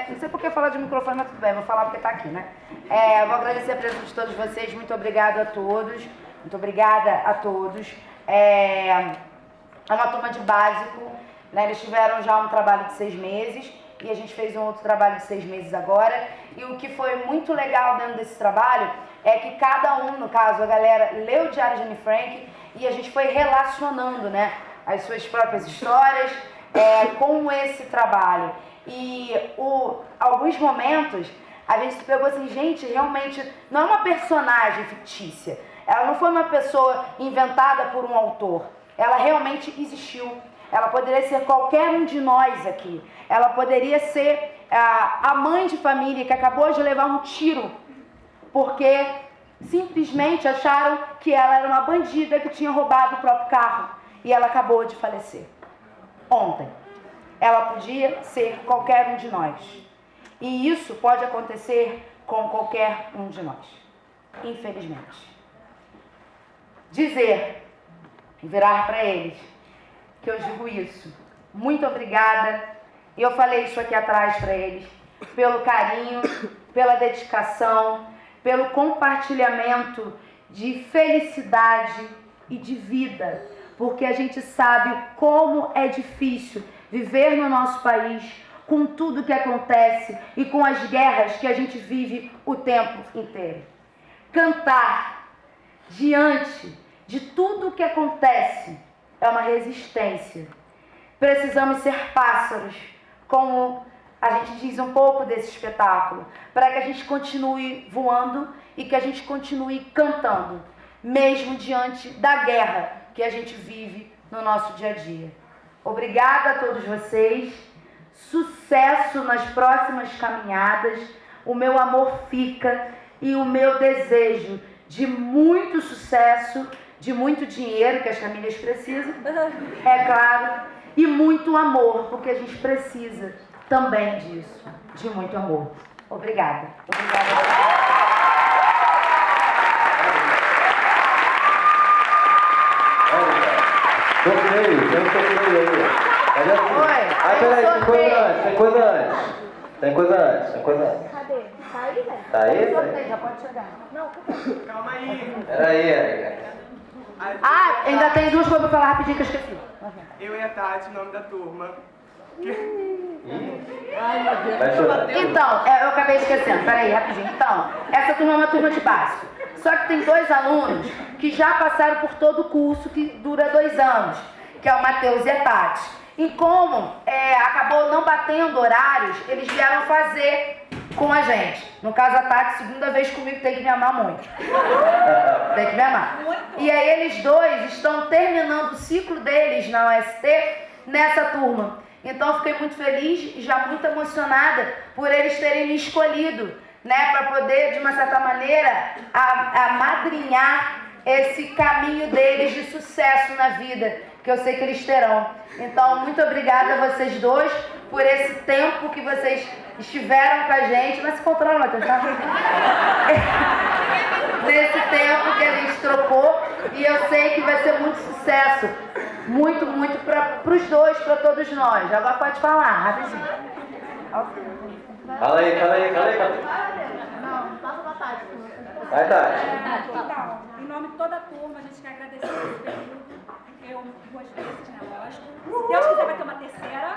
Não sei por que falar de microfone, mas tudo bem, vou falar porque está aqui, né? Vou agradecer a presença de todos vocês, muito obrigado a todos, muito obrigada a todos. É uma turma de básico, né? Eles tiveram já um trabalho de 6 meses e a gente fez um outro trabalho de 6 meses agora. E o que foi muito legal dentro desse trabalho é que cada um, no caso, a galera leu o Diário de Anne Frank e a gente foi relacionando, né, as suas próprias histórias com esse trabalho. E alguns momentos a gente se pegou assim, gente, realmente não é uma personagem fictícia, ela não foi uma pessoa inventada por um autor, ela realmente existiu. Ela poderia ser qualquer um de nós aqui, ela poderia ser a mãe de família que acabou de levar um tiro porque simplesmente acharam que ela era uma bandida que tinha roubado o próprio carro e ela acabou de falecer ontem. Ela podia ser qualquer um de nós. E isso pode acontecer com qualquer um de nós, infelizmente. Dizer, virar para eles, que eu digo isso. Muito obrigada. E eu falei isso aqui atrás para eles, pelo carinho, pela dedicação, pelo compartilhamento de felicidade e de vida, porque a gente sabe como é difícil viver no nosso país com tudo que acontece e com as guerras que a gente vive o tempo inteiro. Cantar diante de tudo que acontece é uma resistência. Precisamos ser pássaros, como a gente diz um pouco desse espetáculo, para que a gente continue voando e que a gente continue cantando, mesmo diante da guerra que a gente vive no nosso dia a dia. Obrigada a todos vocês. Sucesso nas próximas caminhadas. O meu amor fica e o meu desejo de muito sucesso, de muito dinheiro que as famílias precisam, é claro, e muito amor, porque a gente precisa também disso, de muito amor. Obrigada. Sorteio, tem um sorteio aí. Cadê aqui? Oi, ah, peraí, tem coisa antes. Tem coisa antes. Cadê? Tá aí, velho? Tá aí? Sorteio, já pode chegar. Não, calma aí. Peraí, Érica. Ah, ainda tem duas coisas pra falar rapidinho que eu esqueci. Eu e a Tati, o nome da turma. Então, eu acabei esquecendo, peraí, rapidinho. Então, essa turma é uma turma de básico. Só que tem 2 alunos que já passaram por todo o curso, que dura 2 anos, que é o Matheus e a Tati. E como acabou não batendo horários, eles vieram fazer com a gente. No caso, a Tati, segunda vez comigo, tem que me amar muito. Tem que me amar. E aí eles 2 estão terminando o ciclo deles na UST nessa turma. Então, fiquei muito feliz e já muito emocionada por eles terem me escolhido, né, para poder, de uma certa maneira, amadrinhar esse caminho deles de sucesso na vida, que eu sei que eles terão. Então, muito obrigada a vocês 2 por esse tempo que vocês estiveram com a gente. Mas se controla, Matheus, tá? Nesse tempo que a gente trocou, e eu sei que vai ser muito sucesso. Muito, muito para os 2, para todos nós. Agora pode falar, rapidinho. Fala aí. Não, passa pra Tati. Vai, Tati. Então, em nome de toda a turma, a gente quer agradecer esse período. Eu 2 vezes, né, lógico. Se Deus quiser, vai ter uma terceira.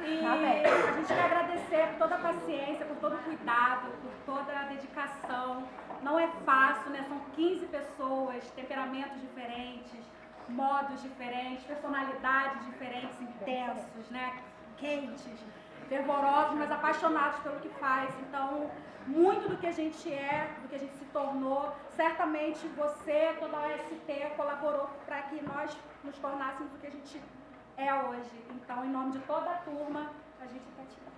E a gente quer agradecer por toda a paciência, por todo o cuidado, por toda a dedicação. Não é fácil, né? São 15 pessoas, temperamentos diferentes, modos diferentes, personalidades diferentes, intensos, né? Quentes, fervorosos, mas apaixonados pelo que faz. Então, muito do que a gente é, do que a gente se tornou, certamente você, toda a OST, colaborou para que nós nos tornássemos o que a gente é hoje. Então, em nome de toda a turma, a gente quer te dar.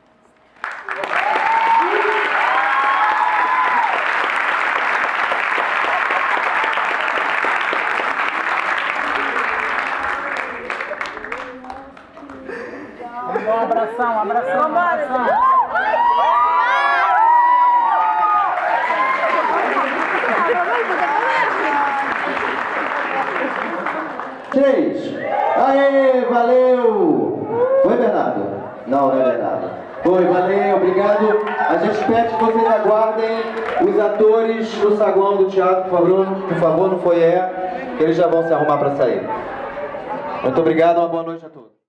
Um abração. Três. Aê, valeu! Foi, Bernardo? Não é Bernardo. Foi, valeu, obrigado. A gente pede que vocês aguardem os atores no saguão do teatro, por favor, no foyer, que eles já vão se arrumar para sair. Muito obrigado, uma boa noite a todos.